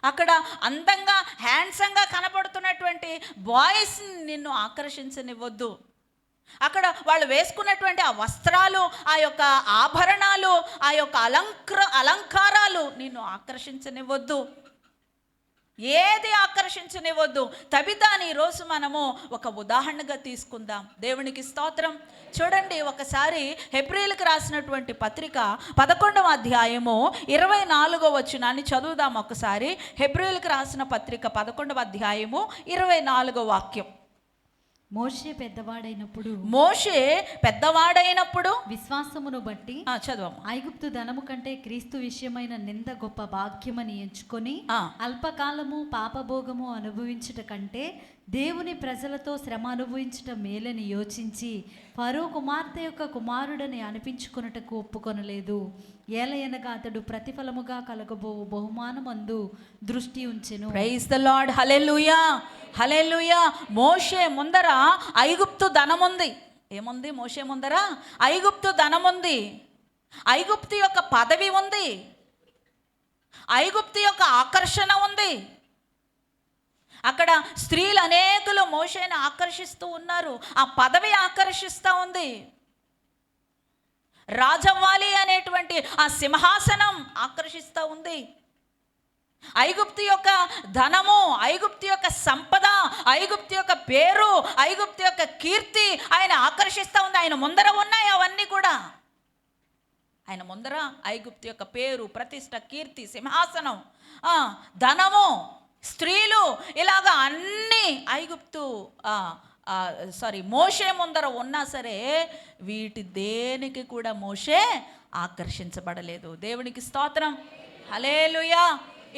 అక్కడ అందంగా హ్యాండ్సంగా కనపడుతున్నటువంటి బాయ్స్ నిన్ను ఆకర్షించనివ్వద్దు. అక్కడ వాళ్ళు వేసుకున్నటువంటి ఆ వస్త్రాలు, ఆ యొక్క ఆభరణాలు, ఆ యొక్క అలంకారాలు నిన్ను ఆకర్షించనివ్వద్దు. ఏది ఆకర్షించనివ్వద్దు. తబితాని ఈరోజు మనము ఒక ఉదాహరణగా తీసుకుందాం. దేవునికి స్తోత్రం. చూడండి, ఒకసారి హెబ్రీయులకు రాసినటువంటి పత్రిక 11వ అధ్యాయము 24వ వచనాన్ని చదువుదాం ఒకసారి. హెబ్రీయులకు రాసిన పత్రిక 11వ అధ్యాయము 24వ వాక్యం. మోషే పెద్దవాడైనప్పుడు విశ్వాసమును బట్టి చదవము. ఐగుప్తు ధనము కంటే క్రీస్తు విషయమైన నింద గొప్ప భాగ్యమని ఎంచుకొని అల్పకాలము పాపభోగము అనుభవించుట కంటే దేవుని ప్రజలతో శ్రమ అనుభవించుట మేలని యోచించి ఫరో కుమార్తె యొక్క కుమారుడని అనిపించుకొనుటకు ఒప్పుకొనలేదు. ఏలయనగా అతడు ప్రతిఫలముగా కలగబో బహుమానమందు దృష్టి ఉంచెను. Praise the Lord. Hallelujah, hallelujah. మోషే ముందర ఐగుప్తు ధనముంది. ఏముంది మోషే ముందర? ఐగుప్తు ధనముంది. ఐగుప్తు యొక్క పదవి ఉంది. ఐగుప్తు యొక్క ఆకర్షణ ఉంది. అక్కడ స్త్రీలు అనేకులు మోషేని ఆకర్షిస్తూ ఉన్నారు. ఆ పదవి ఆకర్షిస్తూ ఉంది. రాజవ్వాలి అనేటువంటి ఆ సింహాసనం ఆకర్షిస్తూ ఉంది. ఐగుప్తు యొక్క ధనము, ఐగుప్తు యొక్క సంపద, ఐగుప్తు యొక్క పేరు, ఐగుప్తు యొక్క కీర్తి ఆయన ఆకర్షిస్తూ ఉంది. ఆయన ముందర ఉన్నాయి అవన్నీ కూడా. ఆయన ముందర ఐగుప్తు యొక్క పేరు, ప్రతిష్ట, కీర్తి, సింహాసనం, ధనము, స్త్రీలు, ఇలాగా అన్నీ ఐగుప్తు మోషే ముందర ఉన్నా సరే వీటి దేనికి కూడా మోషే ఆకర్షించబడలేదు. దేవునికి స్తోత్రం, హల్లెలూయా.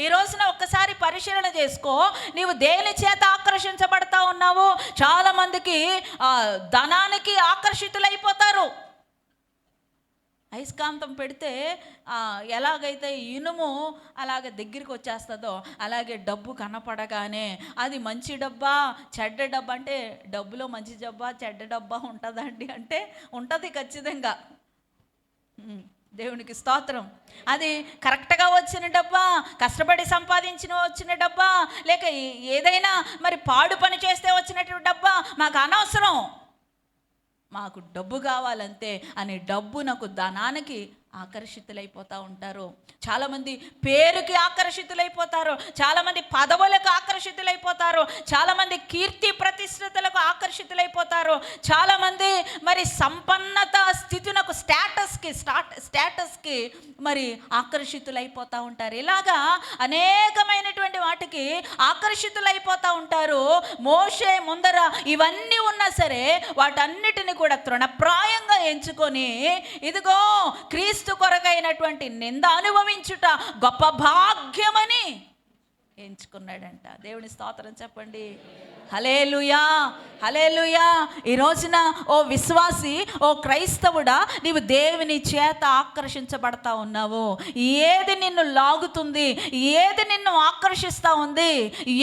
ఈ రోజున ఒక్కసారి పరిశీలన చేసుకో, నీవు దేని చేత ఆకర్షించబడతా ఉన్నావు? చాలామందికి ధనానికి ఆకర్షితులైపోతారు. అయస్కాంతం పెడితే ఎలాగైతే ఇనుము అలాగే దగ్గరికి వచ్చేస్తుందో అలాగే డబ్బు కనపడగానే అది మంచి డబ్బా చెడ్డ డబ్బా అంటే, డబ్బులో మంచి డబ్బా చెడ్డ డబ్బా ఉంటుందండి అంటే ఉంటుంది ఖచ్చితంగా. దేవునికి స్తోత్రం. అది కరెక్ట్గా వచ్చిన డబ్బా, కష్టపడి సంపాదించిన వచ్చిన డబ్బా, లేక ఏదైనా మరి పాడు పని చేస్తే వచ్చినటువంటి డబ్బా మాకు అనవసరం, మాకు డబ్బు కావాలంతే అని డబ్బునకు ధనానికి ఆకర్షితులైపోతూ ఉంటారు. చాలామంది పేరుకి ఆకర్షితులైపోతారు, చాలామంది పదవులకు ఆకర్షితులైపోతారు, చాలామంది కీర్తి ప్రతిష్టతలకు ఆకర్షితులైపోతారు, చాలామంది మరి సంపన్నత స్థితినకు స్టేటస్కి మరి ఆకర్షితులైపోతూ ఉంటారు. ఇలాగా అనేకమైనటువంటి వాటికి ఆకర్షితులైపోతూ ఉంటారు. మోషే ముందర ఇవన్నీ ఉన్నా సరే వాటన్నిటిని కూడా తృణప్రాయంగా ఎంచుకొని, ఇదిగో క్రీస్తు కొరకైనటువంటి నింద అనుభవించుట గొప్ప భాగ్యమని ఎంచుకున్నాడంట. దేవుని స్తోత్రం చెప్పండి, హల్లెలూయా, హల్లెలూయా. ఈ రోజున ఓ విశ్వాసి, ఓ క్రైస్తవుడా, నీవు దేవుని చేత ఆకర్షించబడతా ఉన్నావు. ఏది నిన్ను లాగుతుంది? ఏది నిన్ను ఆకర్షిస్తూ ఉంది?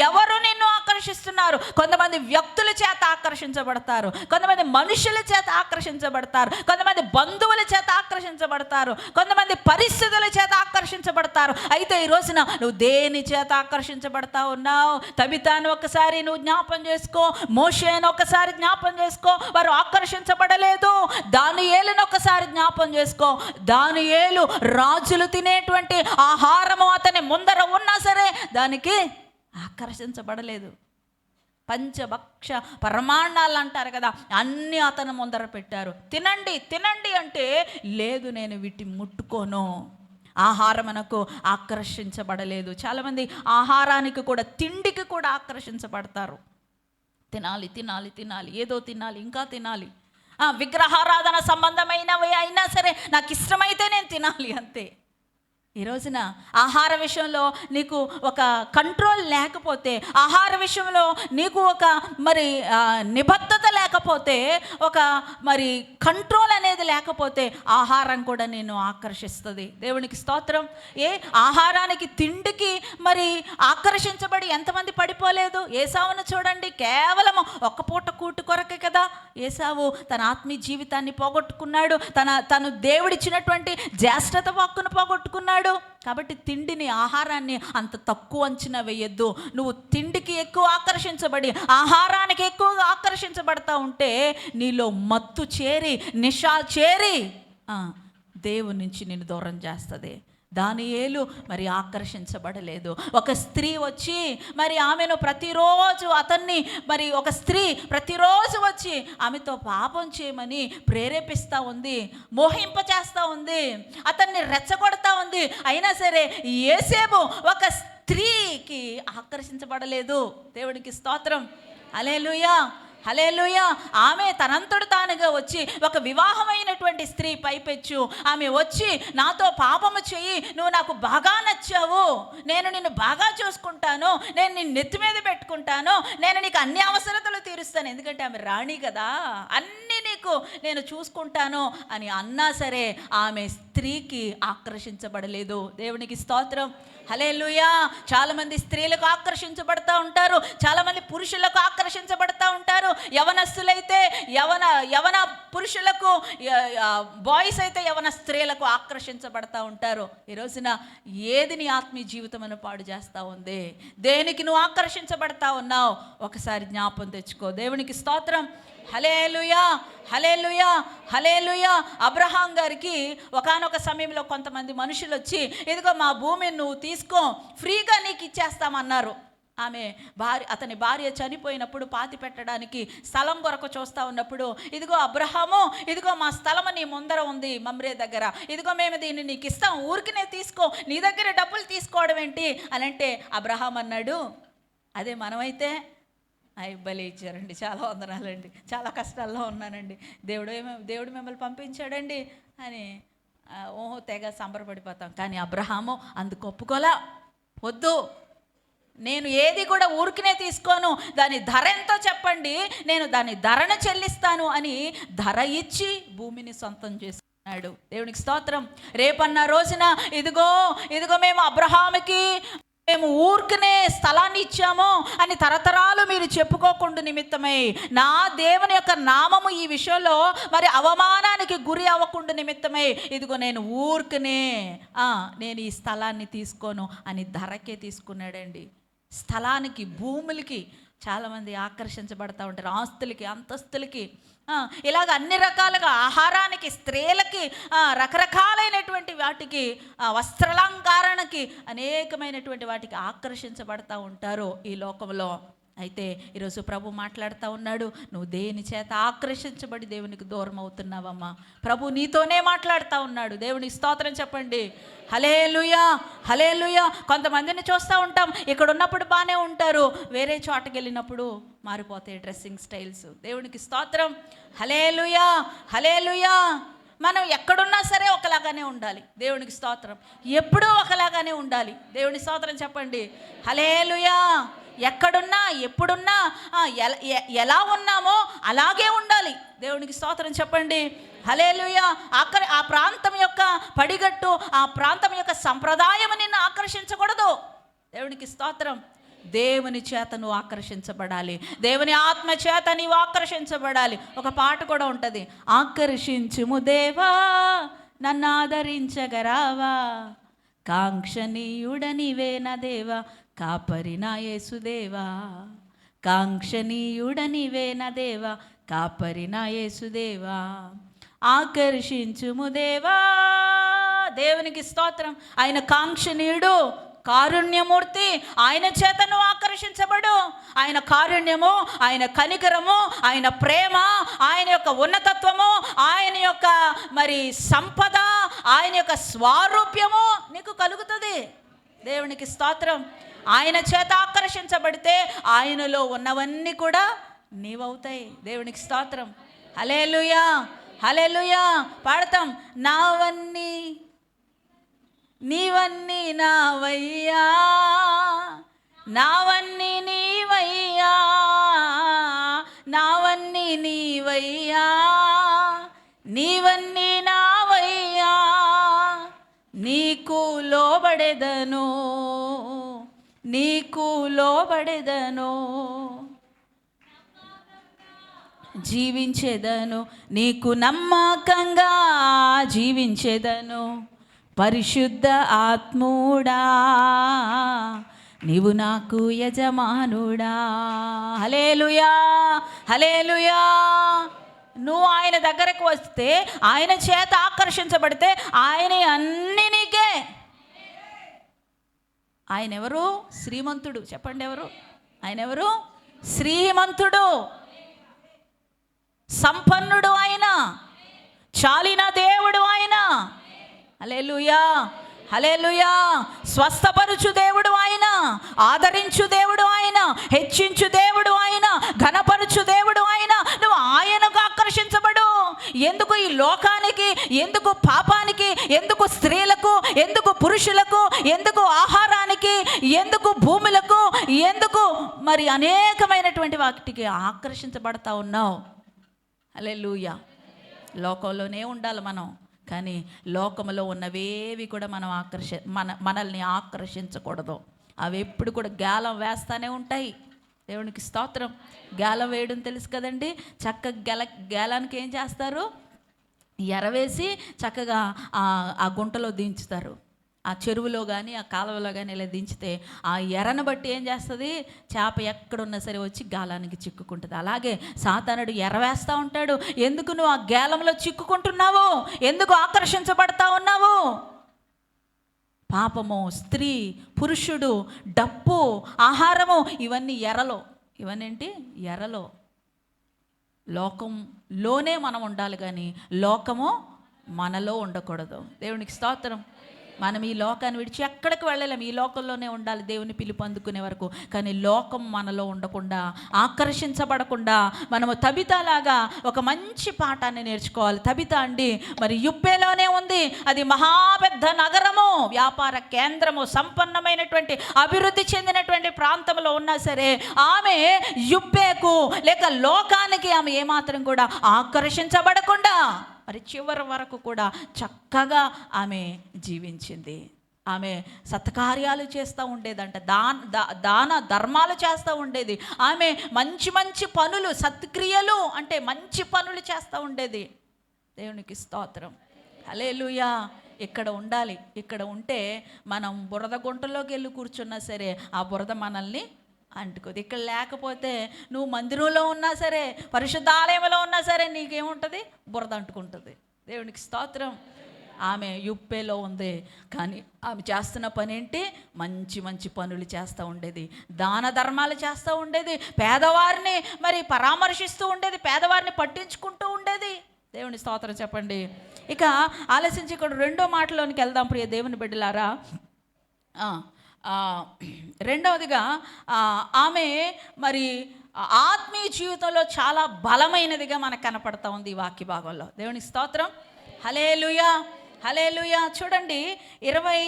ఎవరు నిన్ను ఆకర్షిస్తున్నారు? కొంతమంది వ్యక్తుల చేత ఆకర్షించబడతారు, కొంతమంది మనుషుల చేత ఆకర్షించబడతారు, కొంతమంది బంధువుల చేత ఆకర్షించబడతారు, కొంతమంది పరిస్థితుల చేత ఆకర్షించబడతారు. అయితే ఈ రోజున నువ్వు దేని చేత ఆకర్షించబడతా ఉన్నావు? తబితాను ఒకసారి నువ్వు జ్ఞాపం చేసుకో, మోషేను ఒకసారి జ్ఞాపం చేసుకో, వారు ఆకర్షించబడలేదు. దానియేలును ఒకసారి జ్ఞాపం చేసుకో, దానియేలు రాజులు తినేటువంటి ఆహారము అతని ముందర ఉన్నా సరే దానికి ఆకర్షించబడలేదు. పంచభక్ష పరమాణాలు అంటారు కదా, అన్నీ అతను ముందర పెట్టారు. తినండి తినండి అంటే, లేదు నేను వీటిని ముట్టుకోను. ఆహారమునకు ఆకర్షించబడలేదు. చాలామంది ఆహారానికి కూడా, తిండికి కూడా ఆకర్షించబడతారు. తినాలి తినాలి తినాలి, ఏదో తినాలి, ఇంకా తినాలి. విగ్రహారాధన సంబంధమైనవి అయినా సరే నాకు ఇష్టమైతే నేను తినాలి అంతే. ఈ రోజున ఆహార విషయంలో నీకు ఒక కంట్రోల్ లేకపోతే, ఆహార విషయంలో నీకు ఒక మరి నిబద్ధత లేకపోతే, ఒక మరి కంట్రోల్ అనేది లేకపోతే ఆహారం కూడా నేను ఆకర్షిస్తుంది. దేవునికి స్తోత్రం. ఆహారానికి తిండికి మరి ఆకర్షించబడి ఎంతమంది పడిపోలేదు? ఏసావును చూడండి, కేవలం ఒక్క పూట కూటు కొరకే కదా ఏసావు తన ఆత్మీయ జీవితాన్ని పోగొట్టుకున్నాడు, తను దేవుడిచ్చినటువంటి జ్యేష్ఠత వాక్కును పోగొట్టుకున్నాడు. కాబట్టి తిండిని, ఆహారాన్ని అంత తక్కువ అంచనా వేయొద్దు. నువ్వు తిండికి ఎక్కువ ఆకర్షించబడి, ఆహారానికి ఎక్కువగా ఆకర్షించబడతా ఉంటే నీలో మత్తు చేరి, నిషా చేరి దేవుని నుంచి నిన్ను దూరం చేస్తుంది. దానియేలు మరి ఆకర్షించబడలేదు. ఒక స్త్రీ వచ్చి మరి ఆమెను ప్రతిరోజు అతన్ని మరి ఒక స్త్రీ ప్రతిరోజు వచ్చి ఆమెతో పాపం చేయమని ప్రేరేపిస్తూ ఉంది, మోహింపచేస్తూ ఉంది, అతన్ని రెచ్చగొడతా ఉంది. అయినా సరే యోసేపు ఒక స్త్రీకి ఆకర్షించబడలేదు. దేవునికి స్తోత్రం, హల్లెలూయా, హల్లెలూయా. ఆమె తనంతడు తానుగా వచ్చి, ఒక వివాహమైనటువంటి స్త్రీ పైపెచ్చు ఆమె వచ్చి, నాతో పాపము చెయ్యి, నువ్వు నాకు బాగా నచ్చావు, నేను నిన్ను బాగా చూసుకుంటాను, నేను నిన్ను నెత్తి మీద పెట్టుకుంటాను, నేను నీకు అన్ని అవసరతలు తీరుస్తాను, ఎందుకంటే ఆమె రాణి కదా, అన్నీ నీకు నేను చూసుకుంటాను అని అన్నా సరే ఆమె స్త్రీకి ఆకర్షించబడలేదు. దేవునికి స్తోత్రం, హల్లెలూయా. చాలామంది స్త్రీలకు ఆకర్షించబడతా ఉంటారు, చాలామంది పురుషులకు ఆకర్షించబడతా ఉంటారు. యవనస్తులైతే యవన పురుషులకు, బాయ్స్ అయితే యవన స్త్రీలకు ఆకర్షించబడతా ఉంటారు. ఈ రోజున ఏది నీ ఆత్మీయ జీవితమును పాడు చేస్తూ ఉంది? దేనికి నువ్వు ఆకర్షించబడతా ఉన్నావు? ఒకసారి జ్ఞాపం తెచ్చుకో. దేవునికి స్తోత్రం, హల్లెలూయా, హల్లెలూయా, హల్లెలూయా. అబ్రహాం గారికి ఒకానొక సమయంలో కొంతమంది మనుషులు వచ్చి, ఇదిగో మా భూమిని నువ్వు తీసుకో, ఫ్రీగా నీకు ఇచ్చేస్తామన్నారు. అతని భార్య చనిపోయినప్పుడు పాతి పెట్టడానికి స్థలం కొరకు చూస్తూ ఉన్నప్పుడు, ఇదిగో అబ్రహాము, ఇదిగో మా స్థలము నీ ముందర ఉంది మమ్రే దగ్గర, ఇదిగో మేము దీన్ని నీకు ఇస్తాం, ఊరికినే తీసుకో, నీ దగ్గర డబ్బులు తీసుకోవడం ఏంటి అని అంటే, అబ్రహాం అన్నాడు, అదే మనమైతే అవి బలి ఇచ్చారండి. చాలా వందనాలండి. చాలా కష్టాల్లో ఉన్నానండి, దేవుడు మిమ్మల్ని పంపించాడండి అని ఓహో తెగ సంబరపడిపోతాం. కానీ అబ్రహాము అందుకు ఒప్పుకోలా. వద్దు, నేను ఏది కూడా ఊరికినే తీసుకోను, దాని ధర ఎంతో చెప్పండి, నేను దాని ధరను చెల్లిస్తాను అని ధర ఇచ్చి భూమిని సొంతం చేసుకున్నాడు. దేవునికి స్తోత్రం. రేపన్న రోజున ఇదిగో మేము అబ్రహాముకి మేము ఊరికనే స్థలాన్ని ఇచ్చాము అని తరతరాలు మీరు చెప్పుకోకుండా నిమిత్తమై నా దేవుని యొక్క నామము ఈ విషయంలో మరి అవమానానికి గురి అవ్వకుండా నిమిత్తమై ఇదిగో నేను ఊరికనే నేను ఈ స్థలాన్ని తీసుకోను అని ధరకే తీసుకున్నాడండి. స్థలానికి, భూములకి చాలామంది ఆకర్షించబడతా ఉంటారు, ఆస్తులకి, అంతస్తులకి, ఇలాగ అన్ని రకాలుగా, ఆహారానికి, స్త్రీలకి, రకరకాలైనటువంటి వాటికి, వస్త్రాలంకారానికి, అనేకమైనటువంటి వాటికి ఆకర్షించబడతా ఉంటారు ఈ లోకంలో. అయితే ఈరోజు ప్రభు మాట్లాడుతూ ఉన్నాడు, నువ్వు దేని చేత ఆకర్షించబడి దేవునికి దూరం అవుతున్నావమ్మా? ప్రభు నీతోనే మాట్లాడుతూ ఉన్నాడు. దేవునికి స్తోత్రం చెప్పండి. హల్లెలూయా, హల్లెలూయా. కొంతమందిని చూస్తూ ఉంటాం, ఇక్కడ ఉన్నప్పుడు బాగానే ఉంటారు, వేరే చోటకి వెళ్ళినప్పుడు మారిపోతాయి డ్రెస్సింగ్ స్టైల్స్. దేవునికి స్తోత్రం. హల్లెలూయా, హల్లెలూయా. మనం ఎక్కడున్నా సరే ఒకలాగానే ఉండాలి. దేవునికి స్తోత్రం. ఎప్పుడూ ఒకలాగానే ఉండాలి. దేవుని స్తోత్రం చెప్పండి. హల్లెలూయా. ఎక్కడున్నా, ఎప్పుడున్నా, ఎలా ఉన్నామో అలాగే ఉండాలి. దేవునికి స్తోత్రం చెప్పండి. హల్లెలూయా. ఆ ప్రాంతం యొక్క పడిగట్టు, ఆ ప్రాంతం యొక్క సంప్రదాయం నిన్ను ఆకర్షించకూడదు. దేవునికి స్తోత్రం. దేవుని చేత నువ్వు ఆకర్షించబడాలి, దేవుని ఆత్మ చేత నీవు ఆకర్షించబడాలి. ఒక పాట కూడా ఉంటుంది, ఆకర్షించుము దేవా నన్ను ఆదరించగరావా, కాంక్షణీయుడనివే నా దేవా, కాపరి నా యేసుదేవా, కాంక్షణీయుడనివే నా దేవా, కాపరి నా యేసుదేవా, ఆకర్షించుము దేవా. దేవునికి స్తోత్రం. ఆయన కాంక్షణీయుడు, కారుణ్యమూర్తి. ఆయన చేత నువ్వు ఆకర్షించబడు. ఆయన కారుణ్యము, ఆయన కనికరము, ఆయన ప్రేమ, ఆయన యొక్క ఉన్నతత్వము, ఆయన యొక్క మరి సంపద, ఆయన యొక్క స్వారూప్యము నీకు కలుగుతుంది. దేవునికి స్తోత్రం. ఆయన చేత ఆకర్షించబడితే ఆయనలో ఉన్నవన్నీ కూడా నీవవుతాయి. దేవునికి స్తోత్రం. హల్లెలూయా, హల్లెలూయా. పాడతాం, నావన్నీ నీవన్నీ నావయ్యా, నావన్నీ నీవయ్యా, నావన్నీ నీవయ్యా, నీవన్నీ నావయ్యా, నీకు లోబడెదను, నీకు లోబడెదను, జీవించెదను, నీకు నమ్మకంగా జీవించెదను, పరిశుద్ధ ఆత్ముడా నీవు నాకు యజమానుడా. హల్లెలూయా, హల్లెలూయా. నువ్వు ఆయన దగ్గరకు వస్తే, ఆయన చేత ఆకర్షించబడితే ఆయన అన్ని నీకే. ఆయన ఎవరు? శ్రీమంతుడు. చెప్పండి, ఎవరు ఆయన? ఎవరు? శ్రీమంతుడు, సంపన్నుడు ఆయన, చాలిన దేవుడు ఆయన. హల్లెలూయా, హల్లెలూయా. స్వస్థపరుచు దేవుడు ఆయన, ఆదరించు దేవుడు ఆయన, హెచ్చించు దేవుడు ఆయన, ఘనపరుచు దేవుడు ఆయన. నువ్వు ఆయనకు ఆకర్షించబడు. ఎందుకు ఈ లోకానికి, ఎందుకు పాపానికి, ఎందుకు స్త్రీలకు, ఎందుకు పురుషులకు, ఎందుకు ఆహారానికి, ఎందుకు భూములకు, ఎందుకు మరి అనేకమైనటువంటి వాటికి ఆకర్షించబడతా ఉన్నావు? హల్లెలూయా. లోకంలోనే ఉండాలి మనం, కానీ లోకంలో ఉన్నవేవి కూడా మనం మనల్ని ఆకర్షించకూడదు. అవి ఎప్పుడు కూడా గాలం వేస్తూనే ఉంటాయి. దేవునికి స్తోత్రం. గాలం వేయడం తెలుసు కదండి. చక్కగా గాలానికి ఏం చేస్తారు? ఎరవేసి చక్కగా ఆ గుంటలో దించుతారు. ఆ చెరువులో కానీ ఆ కాలువలో కానీ ఇలా దించితే ఆ ఎరను బట్టి ఏం చేస్తుంది? చేప ఎక్కడున్నా సరే వచ్చి గాలానికి చిక్కుకుంటుంది. అలాగే సాతానుడు ఎరవేస్తూ ఉంటాడు. ఎందుకు నువ్వు ఆ గాలంలో చిక్కుకుంటున్నావు? ఎందుకు ఆకర్షించబడతా ఉన్నావు? పాపము, స్త్రీ, పురుషుడు, డప్పు, ఆహారము, ఇవన్నీ ఎరలో. ఇవన్నీ ఎరలో. లోకంలోనే మనం ఉండాలి, కానీ లోకము మనలో ఉండకూడదు. దేవునికి స్తోత్రం. మనం ఈ లోకాన్ని విడిచి ఎక్కడికి వెళ్ళలేము, ఈ లోకంలోనే ఉండాలి దేవుని పిలుపు అందుకునే వరకు. కానీ లోకం మనలో ఉండకుండా, ఆకర్షించబడకుండా మనము తబితాలాగా ఒక మంచి పాఠాన్ని నేర్చుకోవాలి. తబిత అండి మరి యుప్పేలోనే ఉంది. అది మహాపెద్ద నగరము, వ్యాపార కేంద్రము, సంపన్నమైనటువంటి అభివృద్ధి చెందినటువంటి ప్రాంతంలో ఉన్నా సరే ఆమె యుప్పేకు లేక లోకానికి ఆమె ఏమాత్రం కూడా ఆకర్షించబడకుండా మరి చివరి వరకు కూడా చక్కగా ఆమె జీవించింది. ఆమె సత్కార్యాలు చేస్తూ ఉండేదంట, దాన ధర్మాలు చేస్తూ ఉండేది. ఆమె మంచి మంచి పనులు, సత్క్రియలు అంటే మంచి పనులు చేస్తూ ఉండేది. దేవునికి స్తోత్రం, హల్లెలూయా. ఇక్కడ ఉండాలి. ఇక్కడ ఉంటే మనం బురద గుంటలోకి వెళ్ళి కూర్చున్నా సరే ఆ బురద మనల్ని అంటుకోదు. ఇక్కడ లేకపోతే నువ్వు మందిరంలో ఉన్నా సరే, పరిశుద్ధాలయంలో ఉన్నా సరే నీకేముంటుంది? బురద అంటుకుంటుంది. దేవునికి స్తోత్రం. ఆమె యుప్పేలో ఉంది, కానీ ఆమె చేస్తున్న పని ఏంటి? మంచి మంచి పనులు చేస్తూ ఉండేది, దాన ధర్మాలు చేస్తూ ఉండేది, పేదవారిని మరి పరామర్శిస్తూ ఉండేది, పేదవారిని పట్టించుకుంటూ ఉండేది. దేవుని స్తోత్రం చెప్పండి. ఇక ఆలోచించి ఇక్కడ రెండో మాటలోనికి వెళ్దాం ప్రియ దేవుని బిడ్డలారా. రెండవదిగా ఆమె మరి ఆత్మీయ జీవితంలో చాలా బలమైనదిగా మనకు కనపడతా ఉంది ఈ వాక్య భాగంలో. దేవుని స్తోత్రం, హల్లెలూయా, హల్లెలూయా. చూడండి 20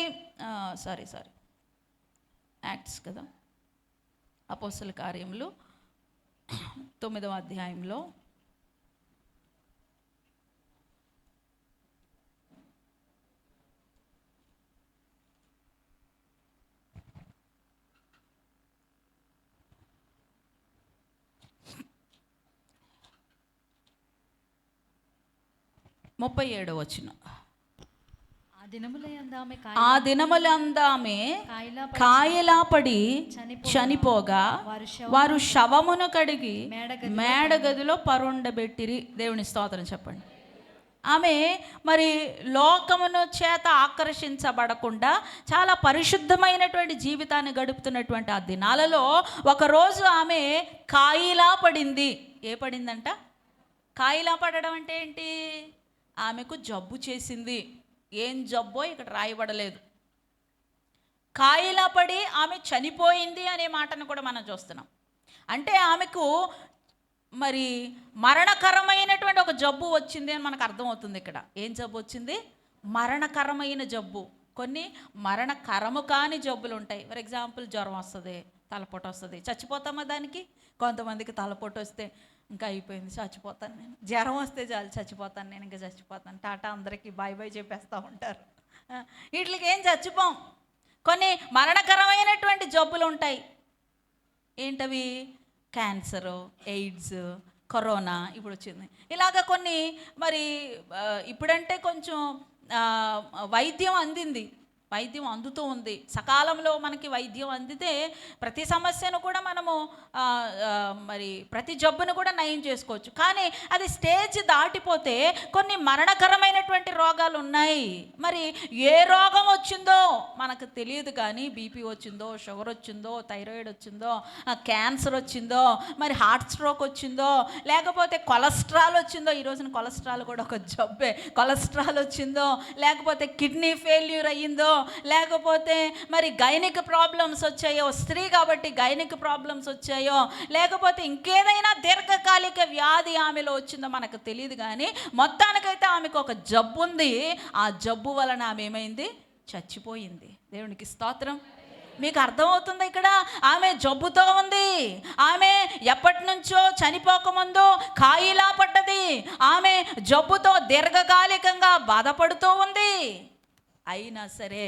యాక్ట్స్ కదా, అపోస్తల కార్యములు 9వ అధ్యాయంలో 37వ వచనం. ఆ దినములందామె కాయలాపడి చనిపోగా వారు శవమును కడిగి మేడగదిలో పరుండబెట్టిరి. దేవుని స్తోత్రం చెప్పండి. ఆమె మరి లోకమును చేత ఆకర్షించబడకుండా చాలా పరిశుద్ధమైనటువంటి జీవితాన్ని గడుపుతున్నటువంటి ఆ దినాలలో ఒకరోజు ఆమె కాయిలా పడింది. ఏ పడిందంట? కాయిలా పడడం అంటే ఏంటి? ఆమెకు జబ్బు చేసింది. ఏం జబ్బో ఇక్కడ రాయబడలేదు. కాయిలా పడి ఆమె చనిపోయింది అనే మాటను కూడా మనం చూస్తున్నాం. అంటే ఆమెకు మరి మరణకరమైనటువంటి ఒక జబ్బు వచ్చింది అని మనకు అర్థమవుతుంది ఇక్కడ. ఏం జబ్బు వచ్చింది? మరణకరమైన జబ్బు. కొన్ని మరణకరము కాని జబ్బులు ఉంటాయి. ఫర్ ఎగ్జాంపుల్ జ్వరం వస్తుంది, తలపోటు వస్తుంది, చచ్చిపోతామా దానికి? కొంతమందికి తలపోటు వస్తే ఇంకా అయిపోయింది, చచ్చిపోతాను నేను. జ్వరం వస్తే చాలు, చచ్చిపోతాను నేను, ఇంకా చచ్చిపోతాను, టాటా అందరికీ బాయ్ బాయ్ చెప్పేస్తూ ఉంటారు. వీటికి ఏం చచ్చిపోం. కొన్ని మరణకరమైనటువంటి జబ్బులు ఉంటాయి. ఏంటవి? క్యాన్సరు, ఎయిడ్స్, కరోనా ఇప్పుడు వచ్చింది. ఇలాగ కొన్ని మరి ఇప్పుడంటే కొంచెం వైద్యం అందింది, వైద్యం అందుతూ ఉంది. సకాలంలో మనకి వైద్యం అందితే ప్రతి సమస్యను కూడా మనము మరి ప్రతి జబ్బును కూడా నయం చేసుకోవచ్చు. కానీ అది స్టేజ్ దాటిపోతే కొన్ని మరణకరమైనటువంటి రోగాలు ఉన్నాయి. మరి ఏ రోగం వచ్చిందో మనకు తెలియదు, కానీ బీపీ వచ్చిందో, షుగర్ వచ్చిందో, థైరాయిడ్ వచ్చిందో, క్యాన్సర్ వచ్చిందో, మరి హార్ట్ స్ట్రోక్ వచ్చిందో, లేకపోతే కొలెస్ట్రాల్ వచ్చిందో. ఈ రోజున కొలెస్ట్రాల్ కూడా ఒక జబ్బే. కొలెస్ట్రాల్ వచ్చిందో, లేకపోతే కిడ్నీ ఫెయిల్యూర్ అయ్యిందో, లేకపోతే మరి గైనిక్ ప్రాబ్లమ్స్ వచ్చాయో, స్త్రీ కాబట్టి గైనిక్ ప్రాబ్లమ్స్ వచ్చాయో, లేకపోతే ఇంకేదైనా దీర్ఘకాలిక వ్యాధి ఆమెలో వచ్చిందో మనకు తెలియదు. కానీ మొత్తానికైతే ఆమెకు ఒక జబ్బు ఉంది. ఆ జబ్బు వలన ఆమె ఏమైంది? చచ్చిపోయింది. దేవునికి స్తోత్రం. మీకు అర్థమవుతుంది ఇక్కడ? ఆమె జబ్బుతో ఉంది. ఆమె ఎప్పటి నుంచో చనిపోకముందు కాయిలా పడ్డది. ఆమె జబ్బుతో దీర్ఘకాలికంగా బాధపడుతూ ఉంది. అయినా సరే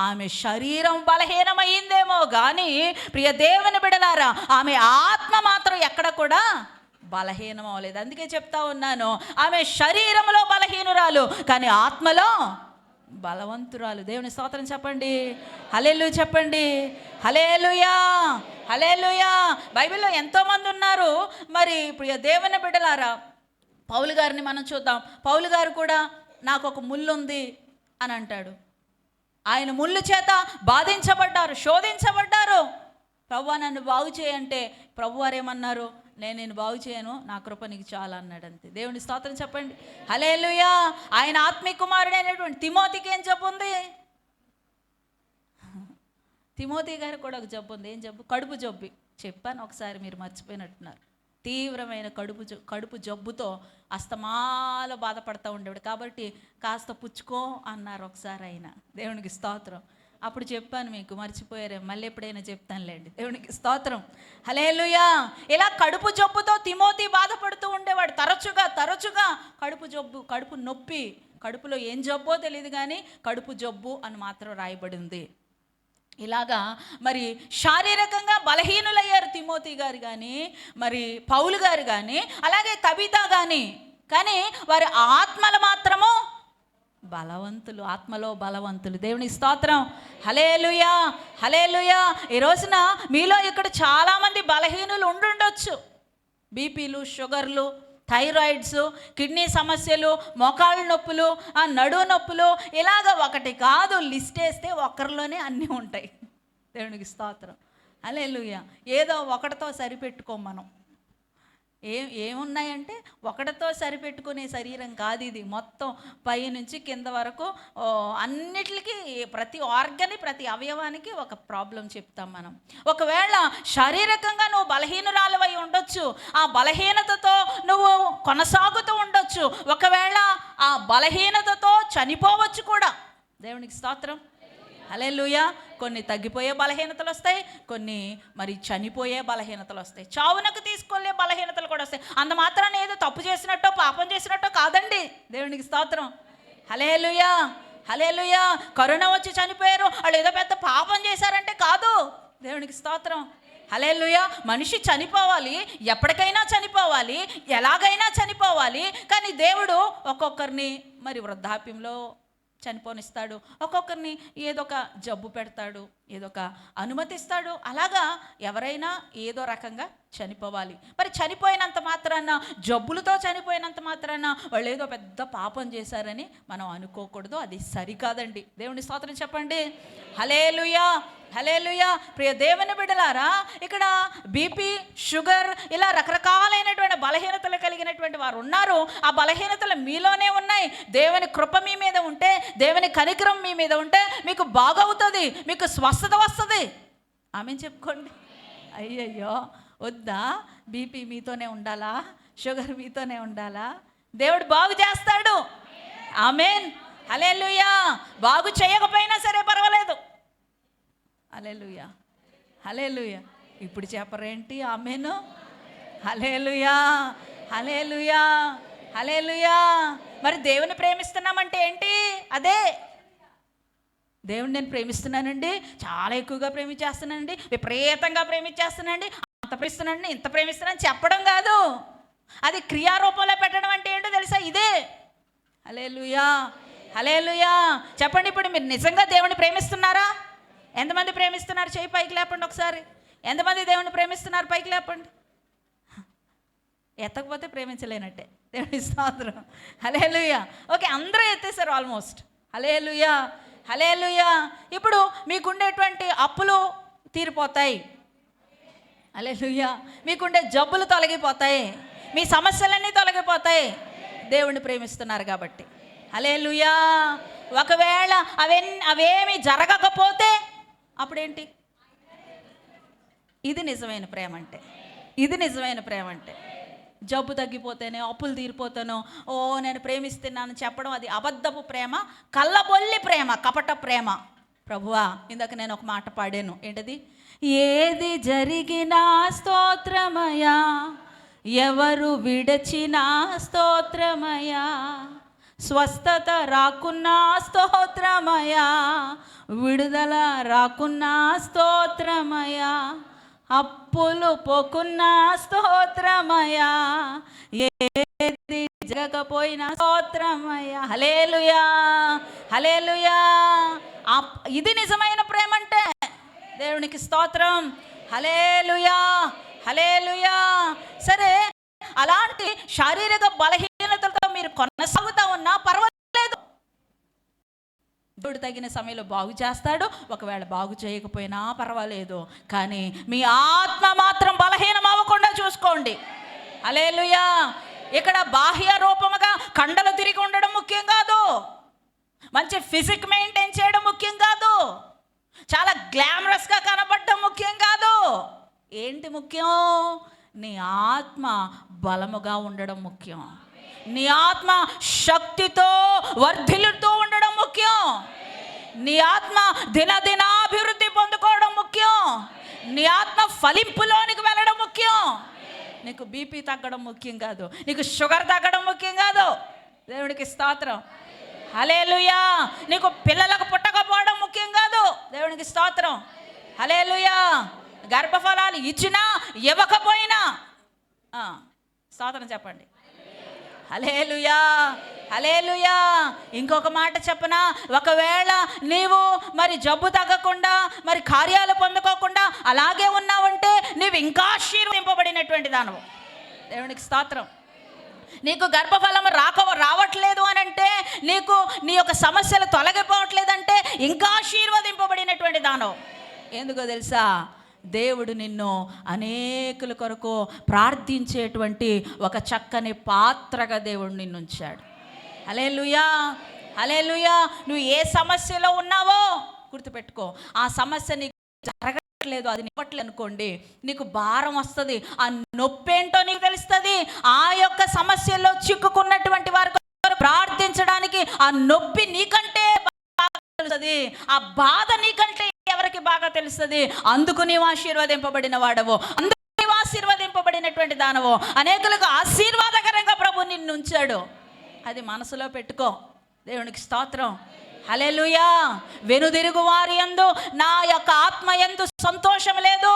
ఆమె శరీరం బలహీనమైందేమో కానీ ప్రియ దేవుని బిడలారా, ఆమె ఆత్మ మాత్రం ఎక్కడ కూడా బలహీనం అవ్వలేదు. అందుకే చెప్తా ఉన్నాను, ఆమె శరీరంలో బలహీనురాలు కానీ ఆత్మలో బలవంతురాలు. దేవుని స్తోత్రం చెప్పండి, హల్లెలూయా చెప్పండి, హల్లెలూయా, హల్లెలూయా. బైబిల్లో ఎంతోమంది ఉన్నారు. మరి ప్రియ దేవుని బిడ్డలారా, పౌలు గారిని మనం చూద్దాం. పౌలు గారు కూడా నాకు ఒక ముళ్ళు ఉంది అని అంటాడు. ఆయన ముళ్ళు చేత బాధించబడ్డారు, శోధించబడ్డారు. ప్రభువా నన్ను బాగు చేయంటే ప్రభువారు ఏమన్నారు? నేను బాగు చేయను, నా కృప నీకు చాలా అన్నాడు. అంతే. దేవుని స్తోత్రం చెప్పండి, హల్లెలూయా. ఆయన ఆత్మీయ కుమారుడైనటువంటి తిమోతికి ఏం జబ్బు ఉంది? తిమోతి గారికి కూడా ఒక జబ్బు ఉంది. ఏం జబ్బు? కడుపు జబ్బు. చెప్పాను ఒకసారి, మీరు మర్చిపోయినట్టున్నారు. తీవ్రమైన కడుపు జబ్బుతో అస్తమాలో బాధపడతా ఉండేవాడు. కాబట్టి కాస్త పుచ్చుకో అన్నారు ఒకసారి ఆయన. దేవునికి స్తోత్రం. అప్పుడు చెప్పాను, మీకు మర్చిపోయారే, మళ్ళీ ఎప్పుడైనా చెప్తానులేండి. దేవునికి స్తోత్రం. హల్లెలూయా. ఇలా కడుపు జబ్బుతో తిమోతి బాధపడుతూ ఉండేవాడు. తరచుగా కడుపు జబ్బు, కడుపు నొప్పి, కడుపులో ఏం జబ్బో తెలియదు కానీ కడుపు జబ్బు అని మాత్రం రాయబడింది. ఇలాగా మరి శారీరకంగా బలహీనులయ్యారు తిమోతి గారు కానీ, మరి పౌలు గారు కానీ, అలాగే తబిత కానీ వారి ఆత్మలు మాత్రము బలవంతులు, ఆత్మలో బలవంతులు. దేవుని స్తోత్రం. హల్లెలూయా, హల్లెలూయా. ఈ రోజున మీలో ఇక్కడ చాలామంది బలహీనులు ఉండుండొచ్చు. బీపీలు, షుగర్లు, థైరాయిడ్స్, కిడ్నీ సమస్యలు, మోకాళ్ళ నొప్పులు, నడువు నొప్పులు, ఇలాగ ఒకటి కాదు, లిస్ట్ వేస్తే ఒక్కరిలోనే అన్నీ ఉంటాయి. దేవునికి స్తోత్రం. హల్లెలూయా. ఏదో ఒకటితో సరిపెట్టుకోం మనం. ఏమున్నాయంటే ఒకటితో సరిపెట్టుకునే శరీరం కాదు ఇది. మొత్తం పై నుంచి కింద వరకు అన్నిటికీ, ప్రతి ఆర్గని, ప్రతి అవయవానికి ఒక ప్రాబ్లం చెప్తాం మనం. ఒకవేళ శారీరకంగా నువ్వు బలహీనురాలవై ఉండొచ్చు, ఆ బలహీనతతో నువ్వు కొనసాగుతూ ఉండొచ్చు. ఒకవేళ ఆ బలహీనతతో చనిపోవచ్చు కూడా. దేవునికి స్తోత్రం. హల్లెలూయా. కొన్ని తగ్గిపోయే బలహీనతలు వస్తాయి, కొన్ని మరి చనిపోయే బలహీనతలు వస్తాయి, చావునకు తీసుకెళ్లే బలహీనతలు కూడా వస్తాయి. అంత మాత్రాన ఏదో తప్పు చేసినట్టో పాపం చేసినట్టో కాదండి. దేవునికి స్తోత్రం. హల్లెలూయా, హల్లెలూయా. కరోనా వచ్చి చనిపోయారు, వాళ్ళు ఏదో పెద్ద పాపం చేశారంటే కాదు. దేవునికి స్తోత్రం. హల్లెలూయా. మనిషి చనిపోవాలి, ఎప్పటికైనా చనిపోవాలి, ఎలాగైనా చనిపోవాలి. కానీ దేవుడు ఒక్కొక్కరిని మరి వృద్ధాప్యంలో చనిపోనిస్తాడు, ఒక్కొక్కరిని ఏదో ఒక జబ్బు పెడతాడు, ఏదో ఒక అనుమతిస్తాడు. అలాగా ఎవరైనా ఏదో రకంగా చనిపోవాలి. మరి చనిపోయినంత మాత్రాన, జబ్బులతో చనిపోయినంత మాత్రాన వాళ్ళు ఏదో పెద్ద పాపం చేశారని మనం అనుకోకూడదు. అది సరికాదండి. దేవుని స్తోత్రం చెప్పండి. హల్లెలూయా, హల్లెలూయా. ప్రియ దేవుని బిడ్డలారా, ఇక్కడ బీపీ, షుగర్, ఇలా రకరకాలైనటువంటి బలహీనతలు కలిగినటువంటి వారు ఉన్నారు. ఆ బలహీనతలు మీలోనే ఉన్నాయి. దేవుని కృప మీ మీద ఉంటే, దేవుని కనికరం మీ మీద ఉంటే మీకు బాగవుతుంది, మీకు స్వస్థత వస్తుంది. ఆమెను చెప్పుకోండి. అయ్యయ్యో వద్దా? బీపీ మీతోనే ఉండాలా? షుగర్ మీతోనే ఉండాలా? దేవుడు బాగు చేస్తాడు. ఆమేన్. హల్లెలూయా. బాగు చేయకపోయినా సరే పర్వాలేదు. హల్లెలూయా, హల్లెలూయా. ఇప్పుడు చెప్పరేంటి? ఆమేన్. హల్లెలూయా, హల్లెలూయా, హల్లెలూయా. మరి దేవుని ప్రేమిస్తున్నామంటే ఏంటి? అదే, దేవుని నేను ప్రేమిస్తున్నానండి, చాలా ఎక్కువగా ప్రేమించేస్తున్నానండి, విపరీతంగా ప్రేమించేస్తున్నానండి, అంత ప్రేమిస్తున్నానండి, ఇంత ప్రేమిస్తున్నానని చెప్పడం కాదు. అది క్రియారూపంలో పెట్టడం అంటే ఏంటో తెలుసా? ఇదే. హల్లెలూయా, హల్లెలూయా. చెప్పండి, ఇప్పుడు మీరు నిజంగా దేవుని ప్రేమిస్తున్నారా? ఎంతమంది ప్రేమిస్తున్నారు? చేయి పైకి లేపండి ఒకసారి. ఎంతమంది దేవుని ప్రేమిస్తున్నారు? పైకి లేపండి. ఎత్తకపోతే ప్రేమించలేనట్టే. దేవుని స్తోత్రం. హల్లెలూయా. ఓకే, అందరూ ఎత్తేసారు ఆల్మోస్ట్. హల్లెలూయా, హల్లెలూయా. ఇప్పుడు మీకుండేటువంటి అప్పులు తీరిపోతాయి. హల్లెలూయా. మీకుండే జబ్బులు తొలగిపోతాయి, మీ సమస్యలన్నీ తొలగిపోతాయి. దేవుణ్ణి ప్రేమిస్తున్నారు కాబట్టి. హల్లెలూయా. ఒకవేళ అవేమి జరగకపోతే అప్పుడేంటి? ఇది నిజమైన ప్రేమ అంటే. ఇది నిజమైన ప్రేమ అంటే. జబ్బు తగ్గిపోతేనే, అప్పులు తీరిపోతానో, ఓ నేను ప్రేమిస్తున్నాను చెప్పడం అది అబద్ధపు ప్రేమ, కళ్ళబొల్లి ప్రేమ, కపట ప్రేమ. ప్రభువా, ఇందాక నేను ఒక మాట పాడాను. ఏంటది? ఏది జరిగినా స్తోత్రమయా, ఎవరు విడచినా స్తోత్రమయా, స్వస్థత రాకున్నా స్తోత్రమయా, విడుదల రాకున్నా స్తోత్రమయా, అప్పులు పోకున్నా స్తోత్రమయా, ఏది జరగకపోయినా స్తోత్రమయా. హల్లెలూయా, హల్లెలూయా. ఇది నిజమైన ప్రేమ అంటే. దేవునికి స్తోత్రం. హల్లెలూయా, హల్లెలూయా. సరే, అలాంటి శారీరక బలహీనతలతో మీరు కొనసాగుతా ఉన్నా పర్వాలేదు, దేవుడు తగిన సమయంలో బాగు చేస్తాడు. ఒకవేళ బాగు చేయకపోయినా పర్వాలేదు, కానీ మీ ఆత్మ మాత్రం బలహీనం అవ్వకుండా చూసుకోండి. హల్లెలూయా. ఇక్కడ బాహ్య రూపముగా కండలు తిరిగి ఉండడం ముఖ్యం కాదు, మంచి ఫిజిక్ మెయింటైన్ చేయడం ముఖ్యం కాదు. చాలా గ్లామరస్గా కనబడటం ముఖ్యం కాదు. ఏంటి ముఖ్యం? నీ ఆత్మ బలముగా ఉండడం ముఖ్యం. నీ ఆత్మ శక్తితో వర్ధిల్లుతూ ఉండడం ముఖ్యం. నీ ఆత్మ దినదినాభివృద్ధి పొందుకోవడం ముఖ్యం. నీ ఆత్మ ఫలింపులోనికి వెళ్ళడం ముఖ్యం. నీకు బీపీ తగ్గడం ముఖ్యం కాదు, నీకు షుగర్ తగ్గడం ముఖ్యం కాదు. దేవుడికి స్తోత్రం. హల్లెలూయా. నీకు పిల్లలకు పుట్టకపోవడం ముఖ్యం కాదు. దేవునికి స్తోత్రం. హల్లెలూయా. గర్భఫలాలు ఇచ్చినా ఇవ్వకపోయినా స్తోత్రం చెప్పండి. హల్లెలూయా, హల్లెలూయా. ఇంకొక మాట చెప్పనా, ఒకవేళ నీవు మరి జబ్బు తగ్గకుండా మరి కార్యాలు పొందుకోకుండా అలాగే ఉన్నావంటే నీవు ఇంకా ఆశీర్వదింపబడినటువంటి దానవు. దేవునికి స్తోత్రం. నీకు గర్భఫలం రావట్లేదు అని అంటే, నీకు నీ యొక్క సమస్యలు తొలగిపోవట్లేదంటే ఇంకా ఆశీర్వదింపబడినటువంటి దానవు. ఎందుకో తెలుసా? దేవుడు నిన్ను అనేకుల కొరకు ప్రార్థించేటువంటి ఒక చక్కని పాత్రగా దేవుడు నిన్ను ఉంచాడు. హల్లెలూయా, హల్లెలూయా. నువ్వు ఏ సమస్యలో ఉన్నావో గుర్తుపెట్టుకో. ఆ సమస్య నీకు జరగట్లేదు, అది నివ్వట్లేదు అనుకోండి, నీకు భారం వస్తుంది. ఆ నొప్పి ఏంటో నీకు తెలుస్తుంది. ఆ యొక్క సమస్యలో చిక్కుకున్నటువంటి వారు ప్రార్థించడానికి ఆ నొప్పి నీకంటే బాగా తెలుస్తుంది, ఆ బాధ నీకంటే ఎవరికి బాగా తెలుస్తుంది. అందుకు నీవు ఆశీర్వదింపబడిన వాడవు, అందుకు నీవు ఆశీర్వదింపబడినటువంటి దానవు. అనేకులకు ఆశీర్వాదకరంగా ప్రభు నిన్ను ఉంచాడు. అది మనసులో పెట్టుకో. దేవునికి స్తోత్రం. హల్లెలూయా. వెనుదిరుగు వారి యందు నా యొక్క ఆత్మ యందు సంతోషం లేదు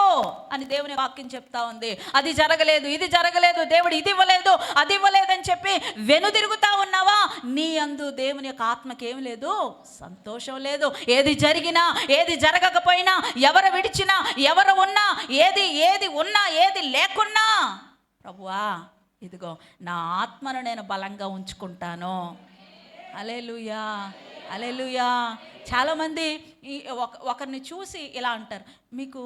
అని దేవుని వాక్యం చెప్తా ఉంది. అది జరగలేదు, ఇది జరగలేదు, దేవుడు ఇది ఇవ్వలేదు, అది ఇవ్వలేదని చెప్పి వెనుదిరుగుతా ఉన్నావా? నీ యందు దేవుని యొక్క ఆత్మకి ఏమి లేదు, సంతోషం లేదు. ఏది జరిగినా, ఏది జరగకపోయినా, ఎవరు విడిచినా, ఎవరు ఉన్నా, ఏది ఉన్నా, ఏది లేకున్నా, ప్రభువా ఇదిగో నా ఆత్మను నేను బలంగా ఉంచుకుంటాను. హల్లెలూయా, హల్లెలూయా. చాలామంది ఒకరిని చూసి ఇలా అంటారు, మీకు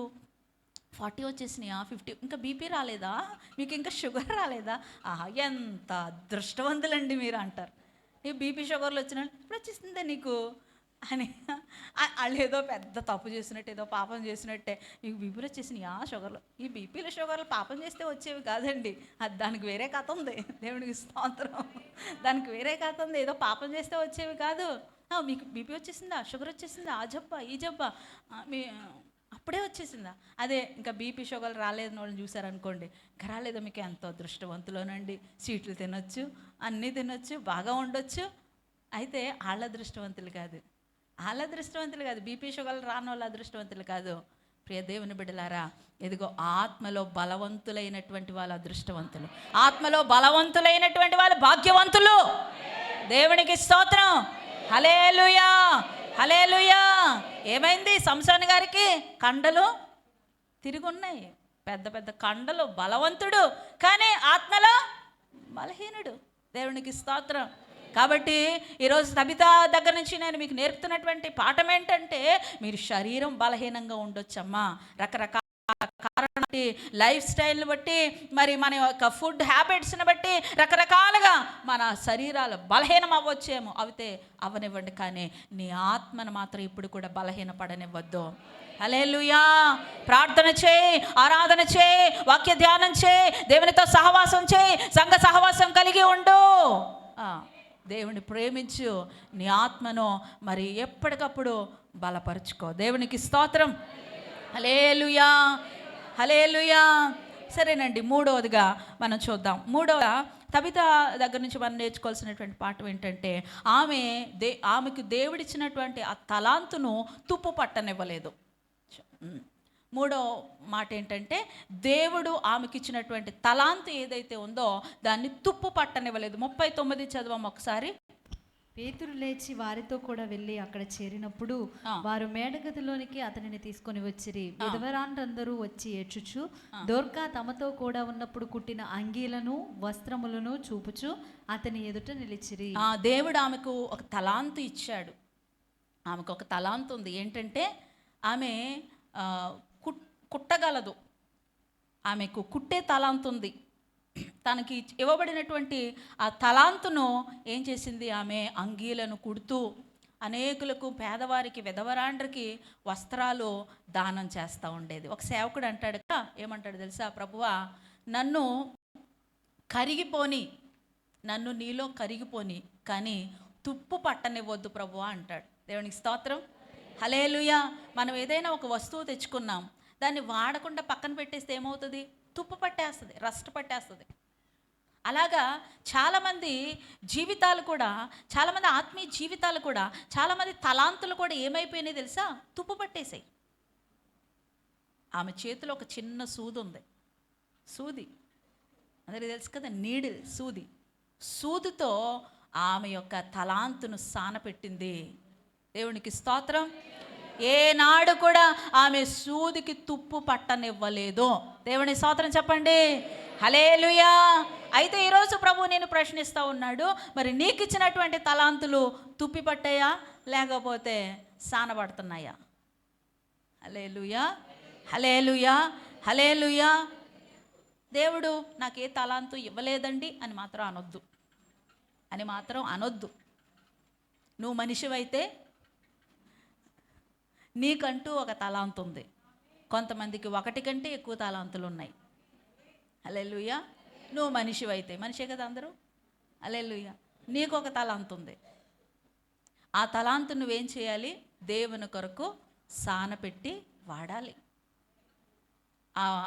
40 వచ్చేసినాయా, 50, ఇంకా బీపీ రాలేదా, మీకు ఇంకా షుగర్ రాలేదా? ఎంత అదృష్టవంతులండి మీరు అంటారు. ఈ బీపీ షుగర్లు వచ్చిన ఇప్పుడు వచ్చేసిందే నీకు అని. వాళ్ళు ఏదో పెద్ద తప్పు చేసినట్టు, ఏదో పాపం చేసినట్టే. మీకు బీపీలు వచ్చేసినాయా, షుగర్లు. ఈ బీపీలు షుగర్లు పాపం చేస్తే వచ్చేవి కాదండి, అది దానికి వేరే కథ ఉంది. దేవునికి స్తోత్రం. దానికి వేరే కథ ఉంది. ఏదో పాపం చేస్తే వచ్చేవి కాదు. మీకు బీపీ వచ్చేసిందా, షుగర్ వచ్చేసిందా, ఆ జబ్బా ఈ జబ్బా మీ అప్పుడే వచ్చేసిందా? అదే ఇంకా బీపీ షుగర్ రాలేదని వాళ్ళని చూసారనుకోండి, ఇంకా రాలేదో, మీకు ఎంతో అదృష్టవంతులోనండి, స్వీట్లు తినొచ్చు, అన్నీ తినొచ్చు, బాగా ఉండొచ్చు. అయితే వాళ్ళ అదృష్టవంతులు కాదు, వాళ్ళ అదృష్టవంతులు కాదు, బీపీ షుగర్ రాని వాళ్ళ అదృష్టవంతులు కాదు. ప్రియ దేవుని బిడ్డలారా, ఎదిగో ఆత్మలో బలవంతులైనటువంటి వాళ్ళు అదృష్టవంతులు, ఆత్మలో బలవంతులైనటువంటి వాళ్ళు భాగ్యవంతులు. దేవునికి స్తోత్రం. హల్లెలూయా, హల్లెలూయా. ఏమైంది? సంసోను గారికి కండలు తిరిగి ఉన్నాయి, పెద్ద పెద్ద కండలు, బలవంతుడు, కానీ ఆత్మలో బలహీనుడు. దేవునికి స్తోత్రం. కాబట్టి ఈరోజు తబిత దగ్గర నుంచి నేను మీకు నేర్పుతున్నటువంటి పాఠం ఏంటంటే, మీరు శరీరం బలహీనంగా ఉండొచ్చమ్మా, రకరకాల కారణాన్ని, లైఫ్ స్టైల్ని బట్టి, మరి మన యొక్క ఫుడ్ హ్యాబిట్స్ని బట్టి రకరకాలుగా మన శరీరాలు బలహీనం అవ్వచ్చేమో, అవితే అవ్వనివ్వండి, కానీ నీ ఆత్మను మాత్రం ఇప్పుడు కూడా బలహీనపడనివ్వద్దు. హల్లెలూయా. ప్రార్థన చేయి, ఆరాధన చేయి, వాక్య ధ్యానం చేయి, దేవునితో సహవాసం చేయి, సంఘ సహవాసం కలిగి ఉండు, దేవుని ప్రేమించు, నీ ఆత్మను మరి ఎప్పటికప్పుడు బలపరుచుకో. దేవునికి స్తోత్రం. హల్లెలూయా, హల్లెలూయా. సరేనండి, మూడవదిగా మనం చూద్దాం. మూడవ తబిత దగ్గర నుంచి మనం నేర్చుకోవాల్సినటువంటి పాఠం ఏంటంటే, ఆమెకు దేవుడిచ్చినటువంటి ఆ తలాంతును తుప్పు పట్టనివ్వలేదు. మూడో మాట ఏంటంటే, దేవుడు ఆమెకి ఇచ్చినటువంటి తలాంతు ఏదైతే ఉందో దాన్ని తుప్పు పట్టనివ్వలేదు. 39 చదవం ఒకసారి. పేతురు లేచి వారితో కూడా వెళ్ళి అక్కడ చేరినప్పుడు వారు మేడగదిలోనికి అతనిని తీసుకొని వచ్చిరి. విధవరాండ్రందరూ వచ్చి ఏడ్చుచు దోర్కా తమతో కూడా ఉన్నప్పుడు కుట్టిన అంగీలను వస్త్రములను చూపుచు అతని ఎదుట నిలిచిరి. దేవుడు ఆమెకు ఒక తలాంతు ఇచ్చాడు. ఆమెకు ఒక తలాంతు ఉంది. ఏంటంటే ఆమె కుట్టగలదు, ఆమెకు కుట్టే తలాంతు ఉంది. తనకి ఇవ్వబడినటువంటి ఆ తలాంతును ఏం చేసింది? ఆమె అంగీలను కుడుతూ అనేకులకు, పేదవారికి, విధవరాండ్రికి వస్త్రాలు దానం చేస్తూ ఉండేది. ఒక సేవకుడు అంటాడు, ఏమంటాడు తెలుసా, ప్రభువా నన్ను కరిగిపోని, నన్ను నీలో కరిగిపోని, కానీ తుప్పు పట్టనివ్వద్దు ప్రభువా అంటాడు. దేవునికి స్తోత్రం, హల్లెలూయా. మనం ఏదైనా ఒక వస్తువు తెచ్చుకున్నాం, దాన్ని వాడకుండా పక్కన పెట్టేస్తే ఏమవుతుంది? తుప్పు పట్టేస్తుంది, రస్ట్ పట్టేస్తుంది. అలాగా చాలామంది జీవితాలు కూడా, చాలామంది ఆత్మీయ జీవితాలు కూడా, చాలామంది తలాంతులు కూడా ఏమైపోయినాయి తెలుసా? తుప్పు పట్టేసాయి. ఆమె చేతిలో ఒక చిన్న సూది ఉంది, సూది అందరికీ తెలుసు కదా, నీడిల్, సూది. సూదితో ఆమె యొక్క తలాంతును సానపెట్టింది. దేవునికి స్తోత్రం. ఏనాడు కూడా ఆమె సూదికి తుప్పు పట్టనివ్వలేదు. దేవుని స్తోత్రం చెప్పండి, హల్లెలూయా. అయితే ఈరోజు ప్రభు నేను ప్రశ్నిస్తూ ఉన్నాడు, మరి నీకు ఇచ్చినటువంటి తలాంతులు తుప్పి పట్టాయా లేకపోతే సానబడుతున్నాయా? హల్లెలూయా, హల్లెలూయా, హల్లెలూయా. దేవుడు నాకు ఏ తలాంతు ఇవ్వలేదండి అని మాత్రం అనొద్దు, అని మాత్రం అనొద్దు. నువ్వు మనిషివైతే నీకంటూ ఒక తలాంతు ఉంది. కొంతమందికి ఒకటి కంటే ఎక్కువ తలాంతులు ఉన్నాయి. హల్లెలూయా. నువ్వు మనిషివైతే, మనిషే కదా అందరూ, హల్లెలూయా, నీకు ఒక తలాంతు ఉంది. ఆ తలాంతు నువ్వేం చేయాలి? దేవుని కొరకు సానపెట్టి వాడాలి.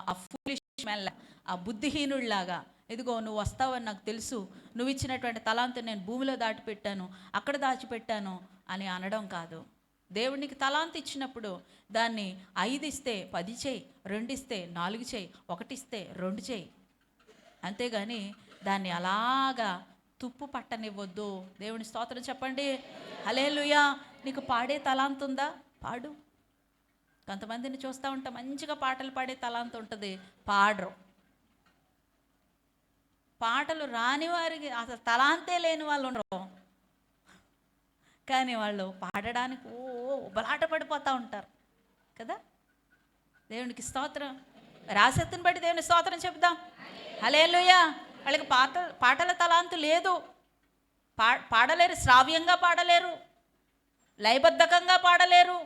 ఆ ఫూలిష్ మెల్ల, ఆ బుద్ధిహీనుడిలాగా, ఇదిగో నువ్వు వస్తావని నాకు తెలుసు, నువ్వు ఇచ్చినటువంటి తలాంతు నేను భూమిలో దాచిపెట్టాను, అక్కడ దాచిపెట్టాను అని అనడం కాదు. దేవునికి తలాంతు ఇచ్చినప్పుడు దాన్ని 5 ఇస్తే 10 చేయి, 2 ఇస్తే 4 చేయి, 1 ఇస్తే 2 చేయి. అంతేగాని దాన్ని అలాగా తుప్పు పట్టనివ్వద్దు. దేవుని స్తోత్రం చెప్పండి, హల్లెలూయా. నీకు పాడే తలాంతు ఉందా? పాడు. కొంతమందిని చూస్తూ ఉంటాం, మంచిగా పాటలు పాడే తలాంతు ఉంటుంది, పాడరు. పాటలు రాని వారికి, అసలు తలాంతే లేని వాళ్ళు ఉండరు, కానీ వాళ్ళు పాడడానికి ఉబలాట పడిపోతూ ఉంటారు కదా. దేవునికి స్తోత్రం. రాసెత్తుని బట్టి దేవుని స్తోత్రం చెప్దాం, హల్లెలూయా. వాళ్ళకి పాటల తలాంతు లేదు, పాడలేరు, శ్రావ్యంగా పాడలేరు, లయబద్ధకంగా పాడలేరు.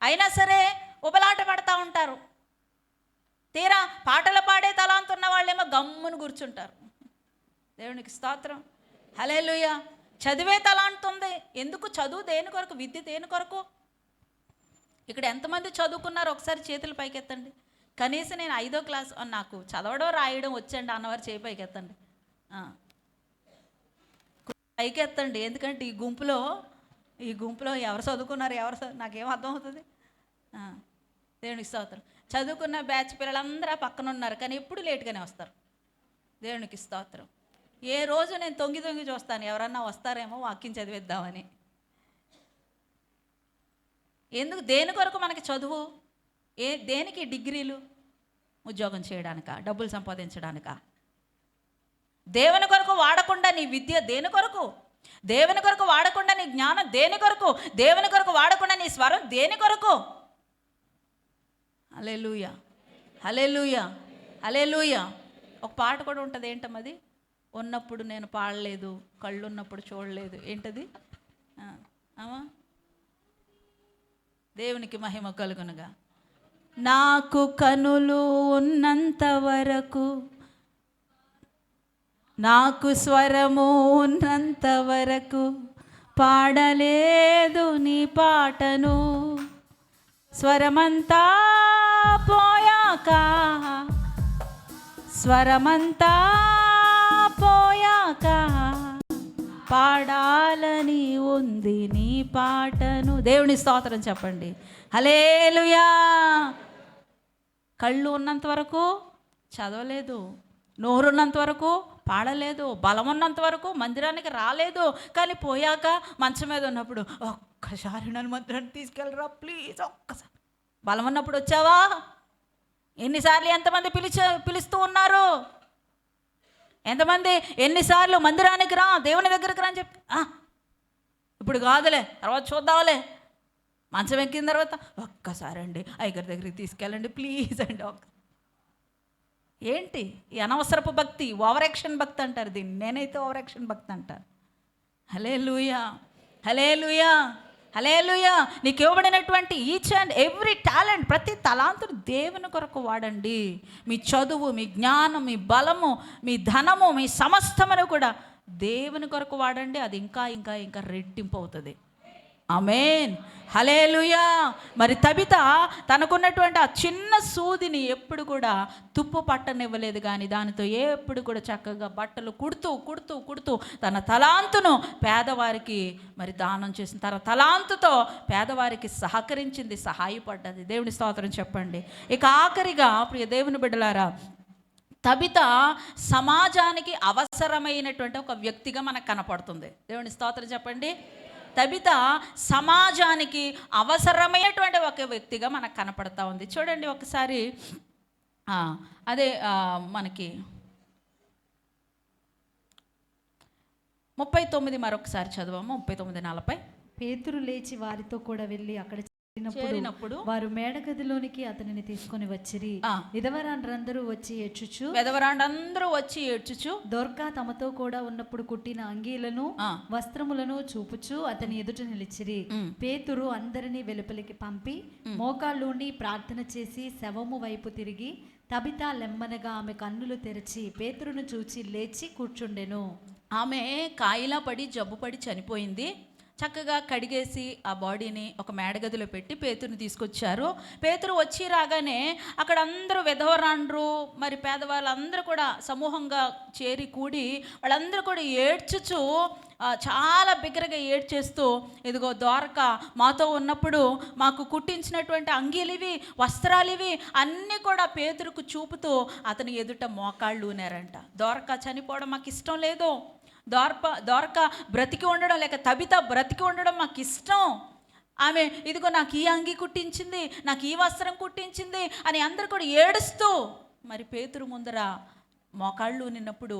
అయినా సరే ఉబలాట పడతా ఉంటారు. తీరా పాటలు పాడే తలాంతు ఉన్న వాళ్ళేమో గమ్మును కూర్చుంటారు. దేవునికి స్తోత్రం, హల్లెలూయా. చదివే తలాంతు ఉంది. ఎందుకు చదువు? దేని కొరకు? విద్య దేని కొరకు? ఇక్కడ ఎంతమంది చదువుకున్నారో ఒకసారి చేతులు పైకెత్తండి. కనీసం నేను 5వ క్లాస్, నాకు చదవడం రాయడం వచ్చండి అన్నవారు చేయి పైకెత్తండి, పైకెత్తండి. ఎందుకంటే ఈ గుంపులో ఎవరు చదువుకున్నారు, నాకేం అర్థం అవుతుంది? దేవునికి స్తోత్రం. చదువుకున్న బ్యాచ్ పిల్లలందరూ పక్కన ఉన్నారు, కానీ ఎప్పుడు లేట్గానే వస్తారు. దేవునికి స్తోత్రం. ఏ రోజు నేను తొంగి చూస్తాను, ఎవరన్నా వస్తారేమో వాక్యం చదివేద్దామని. ఎందుకు? దేని కొరకు మనకి చదువు? దేనికి డిగ్రీలు? ఉద్యోగం చేయడానికా? డబ్బులు సంపాదించడానికా? దేవుని కొరకు వాడకుండా నీ విద్య దేని కొరకు? దేవుని కొరకు వాడకుండా నీ జ్ఞానం దేని కొరకు? దేవుని కొరకు వాడకుండా నీ స్వరం దేని కొరకు? హల్లెలూయా, హల్లెలూయా, హల్లెలూయా. ఒక పాట కూడా ఉంటుంది, ఏంటమ్మది? ఉన్నప్పుడు నేను పాడలేదు, కళ్ళు ఉన్నప్పుడు చూడలేదు. ఏంటది? దేవునికి మహిమ కలుగునుగా. నాకు కనులు ఉన్నంత వరకు, నాకు స్వరము ఉన్నంత వరకు పాడలేదు నీ పాటను. స్వరమంతా పోయాక, స్వరమంతా పోయాక పాడాలని ఉంది నీ పాటను. దేవుని స్తోత్రం చెప్పండి, హల్లెలూయా. కళ్ళు ఉన్నంత వరకు చదవలేదు, నోరున్నంత వరకు పాడలేదు, బలం ఉన్నంత వరకు మందిరానికి రాలేదు. కానీ పోయాక మంచం మీద ఉన్నప్పుడు, ఒక్కసారి నన్ను మందిరానికి తీసుకెళ్ళరా ప్లీజ్, ఒక్కసారి. బలం ఉన్నప్పుడు వచ్చావా? ఎన్నిసార్లు ఎంతమంది పిలుస్తూ ఉన్నారు? ఎంతమంది ఎన్నిసార్లు మందిరానికి రా, దేవుని దగ్గరికి రా అని చెప్పి, ఇప్పుడు కాదులే, తర్వాత చూద్దాంలే. మంచం ఎక్కిన తర్వాత ఒక్కసారి అండి అయ్యగారి దగ్గరికి తీసుకెళ్ళండి ప్లీజ్ అండి. ఏంటి ఈ అనవసరపు భక్తి? ఓవర్ యాక్షన్ భక్తి అంటారు దీన్ని. నేనైతే ఓవర్ యాక్షన్ భక్తి అంటాను. హల్లెలూయా, హల్లెలూయా. హల్లెలూయా. నీకు ఇవ్వబడినటువంటి ఈచ్ అండ్ ఎవ్రీ టాలెంట్, ప్రతి తలాంతును దేవుని కొరకు వాడండి. మీ చదువు, మీ జ్ఞానం, మీ బలము, మీ ధనము, మీ సమస్తమును కూడా దేవుని కొరకు వాడండి. అది ఇంకా ఇంకా ఇంకా రెట్టింపు అవుతుంది. ఆమేన్, హల్లెలూయా. మరి తబిత తనకున్నటువంటి ఆ చిన్న సూదిని ఎప్పుడు కూడా తుప్పు పట్టనివ్వలేదు, కానీ దానితో ఎప్పుడు కూడా చక్కగా బట్టలు కుడుతూ కుడుతూ కుడుతూ తన తలాంతును పేదవారికి మరి దానం చేసింది. తన తలాంతుతో పేదవారికి సహకరించింది, సహాయపడ్డది. దేవుని స్తోత్రం చెప్పండి. ఇక ఆఖరిగా ప్రియ దేవుని బిడ్డలారా, తబిత సమాజానికి అవసరమైనటువంటి ఒక వ్యక్తిగా మనకు కనపడుతుంది. దేవుని స్తోత్రం చెప్పండి. తబిత సమాజానికి అవసరమైనటువంటి ఒక వ్యక్తిగా మనకు కనపడతా ఉంది. చూడండి ఒకసారి, అదే మనకి 39 మరొకసారి చదవము. 39:40. పేతురు లేచి వారితో కూడా వెళ్ళి అక్కడ చేరినప్పుడు వారు మేడగదిలోనికి అతనిని తీసుకొని వచ్చిరి. విధవరాండ్రందరూ వచ్చి ఏడ్చుచు దొర్కా తమతో కూడా ఉన్నప్పుడు కుట్టిన అంగీలను వస్త్రములను చూపుచు అతని ఎదుట నిలిచిరి. పేతురు అందరినీ వెలుపలికి పంపి మోకాళ్ళుండి ప్రార్థన చేసి శవము వైపు తిరిగి తబిత లెమ్మనగా ఆమె కన్నులు తెరిచి పేతురును చూచి లేచి కూర్చుండెను. ఆమె కాయిలా పడి జబ్బు పడి చనిపోయింది. చక్కగా కడిగేసి ఆ బాడీని ఒక మేడగదిలో పెట్టి పేతురుని తీసుకొచ్చారు. పేతురు వచ్చి రాగానే అక్కడ అందరూ విధవరాండ్రు, మరి పేదవాళ్ళందరూ కూడా సమూహంగా చేరి కూడి వాళ్ళందరూ కూడా ఏడ్చుచు, చాలా బిగ్గరగా ఏడ్చేస్తూ, ఇదిగో ద్వారక మాతో ఉన్నప్పుడు మాకు కుట్టించినటువంటి అంగీలు ఇవి, వస్త్రాలు ఇవి అన్నీ కూడా పేతురుకు చూపుతూ అతని ఎదుట మోకాళ్ళు ఊనారంట. ద్వారక చనిపోవడం మాకు ఇష్టం లేదు, ద్వారక బ్రతికి ఉండడం, లేక తబిత బ్రతికి ఉండడం మాకు ఇష్టం. ఆమె ఇదిగో నాకు ఈ అంగి కుట్టించింది, నాకు ఈ వస్త్రం కుట్టించింది అని అందరూ కూడా ఏడుస్తూ మరి పేతురు ముందర మోకాళ్ళు నిన్నప్పుడు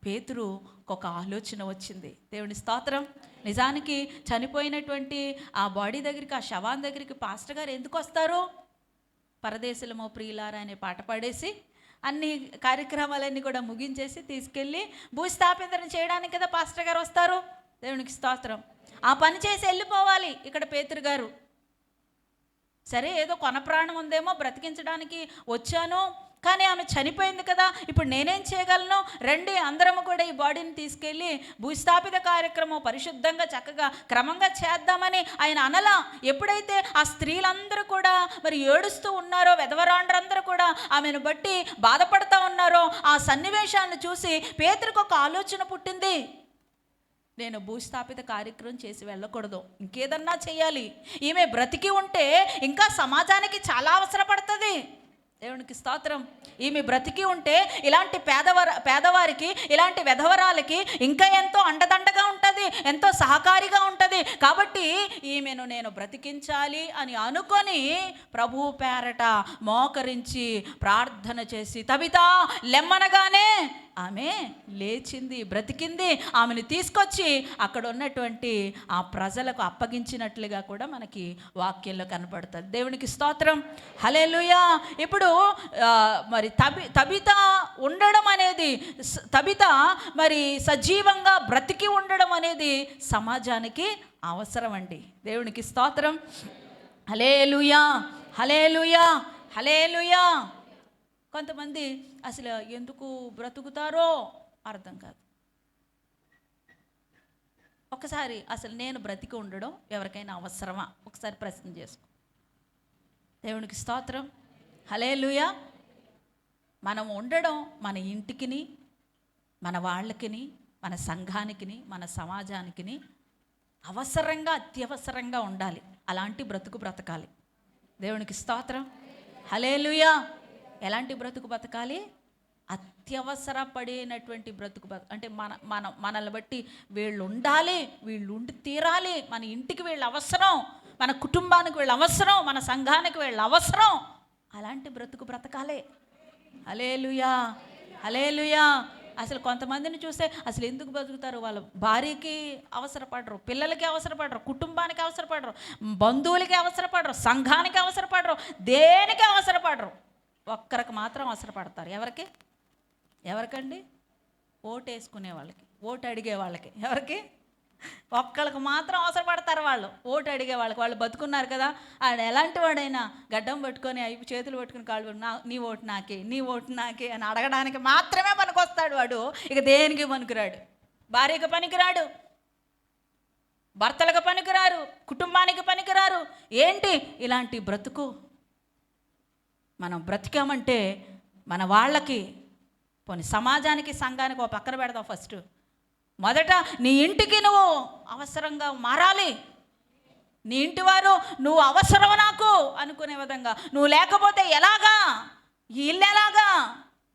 పేతురు ఒక ఆలోచన వచ్చింది. దేవుని స్తోత్రం. నిజానికి చనిపోయినటువంటి ఆ బాడీ దగ్గరికి, ఆ శవాన్ దగ్గరికి పాస్టర్ గారు ఎందుకు వస్తారు? పరదేశులమో ప్రియులారా అనే పాట పాడేసి అన్ని కార్యక్రమాలన్నీ కూడా ముగించేసి తీసుకెళ్ళి భూస్థాపించడం చేయడానికి కదా పాస్టర్ గారు వస్తారు. దేవునికి స్తోత్రం. ఆ పని చేసి వెళ్ళిపోవాలి. ఇక్కడ పేతురు గారు సరే ఏదో కొన ప్రాణం ఉందేమో బ్రతికించడానికి వచ్చాను, కానీ ఆమె చనిపోయింది కదా, ఇప్పుడు నేనేం చేయగలను? రండి అందరము కూడా ఈ బాడీని తీసుకెళ్ళి భూస్థాపిత కార్యక్రమం పరిశుద్ధంగా చక్కగా క్రమంగా చేద్దామని ఆయన అనలా. ఎప్పుడైతే ఆ స్త్రీలందరూ కూడా మరి ఏడుస్తూ ఉన్నారో, విధవరాండ్రందరూ కూడా ఆమెను బట్టి బాధపడుతూ ఉన్నారో, ఆ సన్నివేశాలను చూసి పేతురుకు ఒక ఆలోచన పుట్టింది. నేను భూస్థాపిత కార్యక్రమం చేసి వెళ్ళకూడదు, ఇంకేదన్నా చేయాలి. ఈమె బ్రతికి ఉంటే ఇంకా సమాజానికి చాలా అవసరపడుతుంది. దేవునికి స్తోత్రం. ఈమె బ్రతికి ఉంటే ఇలాంటి పేదవారికి, ఇలాంటి విధవరాలకి ఇంకా ఎంతో అండదండగా ఉంటుంది, ఎంతో సహకారిగా ఉంటుంది. కాబట్టి ఈమెను నేను బ్రతికించాలి అని అనుకొని ప్రభువు పేరట మోకరించి ప్రార్థన చేసి తబిత లెమ్మనగానే ఆమె లేచింది, బ్రతికింది. ఆమెను తీసుకొచ్చి అక్కడ ఉన్నటువంటి ఆ ప్రజలకు అప్పగించినట్లుగా కూడా మనకి వాక్యంలో కనపడుతుంది. దేవునికి స్తోత్రం. హల్లెలూయా. ఇప్పుడు మరి తబిత ఉండడం అనేది, తబిత మరి సజీవంగా బ్రతికి ఉండడం అనేది సమాజానికి అవసరం అండి. దేవునికి స్తోత్రం. హల్లెలూయా, హల్లెలూయా, హల్లెలూయా. కొంతమంది అసలు ఎందుకు బ్రతుకుతారో అర్థం కాదు. ఒకసారి అసలు నేను బ్రతికి ఉండడం ఎవరికైనా అవసరమా? ఒకసారి ప్రశ్న చేసుకో. దేవునికి స్తోత్రం. హల్లెలూయా. మనం ఉండడం మన ఇంటికిని, మన వాళ్ళకిని, మన సంఘానికిని, మన సమాజానికిని అవసరంగా, అత్యవసరంగా ఉండాలి. అలాంటి బ్రతుకు బ్రతకాలి. దేవునికి స్తోత్రం. హల్లెలూయా. ఎలాంటి బ్రతుకు బతకాలి? అత్యవసరపడినటువంటి బ్రతుకు అంటే మనల్ని బట్టి వీళ్ళు ఉండాలి, వీళ్ళు ఉండి తీరాలి, మన ఇంటికి వీళ్ళు అవసరం, మన కుటుంబానికి వీళ్ళు అవసరం, మన సంఘానికి వీళ్ళు అవసరం. అలాంటి బ్రతుకు బ్రతకాలి. హల్లెలూయా, హల్లెలూయా. అసలు కొంతమందిని చూస్తే అసలు ఎందుకు బతుకుతారు? వాళ్ళ భార్యకి అవసరపడరు, పిల్లలకి అవసరపడరు, కుటుంబానికి అవసరపడరు, బంధువులకి అవసరపడరు, సంఘానికి అవసరపడరు, దేనికి అవసరపడరు. ఒక్కరికి మాత్రం అవసరపడతారు. ఎవరికండి? ఓటు వేసుకునే వాళ్ళకి, ఓటు అడిగే వాళ్ళకి. ఎవరికి? ఒక్కరికి మాత్రం అవసరపడతారు. పడతారు వాళ్ళు, ఓటు అడిగే వాళ్ళు బతుకున్నారు కదా. ఆయన ఎలాంటి వాడైనా గడ్డం పట్టుకొని అయిపు చేతులు పట్టుకుని కాళ్ళు నీ ఓటు నాకే, నీ ఓటు నాకే అని అడగడానికి మాత్రమే పనికొస్తాడు వాడు. ఇక దేనికి పనికిరాడు. భార్యకు పనికిరాడు, భర్తలకు పనికిరారు, కుటుంబానికి పనికిరారు. ఏంటి ఇలాంటి బ్రతుకు? మనం బ్రతికామంటే మన వాళ్ళకి, పోనీ సమాజానికి, సంఘానికి ఒక పక్కన పెడదాం. ఫస్ట్ మొదట నీ ఇంటికి నువ్వు అవసరంగా మారాలి. నీ ఇంటి వారు నువ్వు అవసరం నాకు అనుకునే విధంగా, నువ్వు లేకపోతే ఎలాగా, ఈ ఇల్లు ఎలాగా,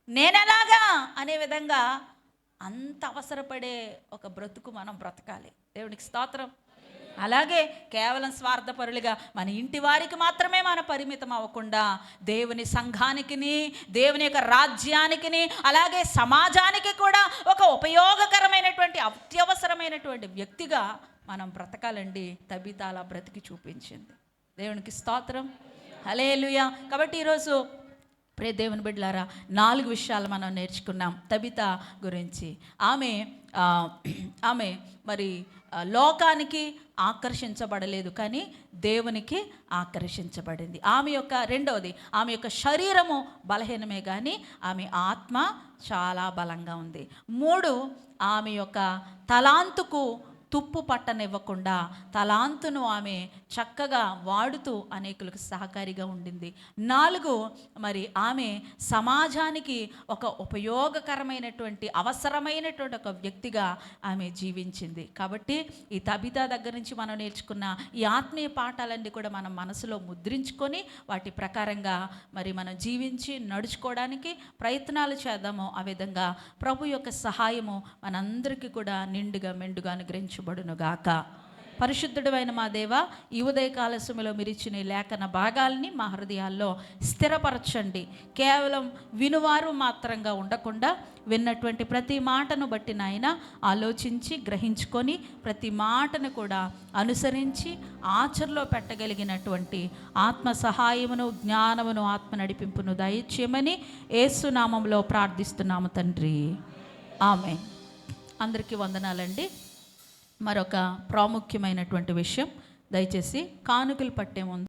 నేనెలాగా అనే విధంగా అంత అవసరపడే ఒక బ్రతుకు మనం బ్రతకాలి. దేవునికి స్తోత్రం. అలాగే కేవలం స్వార్థపరులుగా మన ఇంటి వారికి మాత్రమే మన పరిమితం అవ్వకుండా దేవుని సంఘానికిని, దేవుని యొక్క రాజ్యానికిని, అలాగే సమాజానికి కూడా ఒక ఉపయోగకరమైనటువంటి, అత్యవసరమైనటువంటి వ్యక్తిగా మనం బ్రతకాలండి. తబిత అలా బ్రతికి చూపించింది. దేవునికి స్తోత్రం. హల్లెలూయా. కాబట్టి ఈరోజు ప్రియ దేవుని బిడ్డలారా, 4 విషయాలు మనం నేర్చుకున్నాం తబిత గురించి. ఆమె మరి లోకానికి ఆకర్షించబడలేదు, కానీ దేవునికి ఆకర్షించబడింది. రెండవది, ఆమె యొక్క శరీరము బలహీనమే కానీ ఆమె ఆత్మ చాలా బలంగా ఉంది. 3, ఆమె యొక్క తలాంతుకు తుప్పు పట్టనివ్వకుండా తలాంతును ఆమె చక్కగా వాడుతూ అనేకులకు సహకారిగా ఉండింది. 4, మరి ఆమె సమాజానికి ఒక ఉపయోగకరమైనటువంటి, అవసరమైనటువంటి ఒక వ్యక్తిగా ఆమె జీవించింది. కాబట్టి ఈ తబిత దగ్గర నుంచి మనం నేర్చుకున్న ఈ ఆత్మీయ పాఠాలన్నీ కూడా మనం మనసులో ముద్రించుకొని వాటి ప్రకారంగా మరి మనం జీవించి నడుచుకోవడానికి ప్రయత్నాలు చేద్దాము. ఆ విధంగా ప్రభు యొక్క సహాయము మనందరికీ కూడా నిండుగా మెండుగా అనుగ్రహించబడునుగాక. పరిశుద్ధుడైన మా దేవ, ఈ ఉదయకాల సమయంలో మీరు ఇచ్చిన లేఖన భాగాల్ని మా హృదయాల్లో స్థిరపరచండి. కేవలం వినువారు మాత్రంగా ఉండకుండా విన్నటువంటి ప్రతి మాటను బట్టి నాయన ఆలోచించి గ్రహించుకొని ప్రతి మాటను కూడా అనుసరించి ఆచరణలో పెట్టగలిగినటువంటి ఆత్మ సహాయమును, జ్ఞానమును, ఆత్మ నడిపింపును దయచేయమని యేసు నామములో ప్రార్థిస్తున్నాము తండ్రి. ఆమేన్. అందరికీ వందనాలండి. మరొక ప్రాముఖ్యమైనటువంటి విషయం, దయచేసి కానుకలు పట్టే ముందు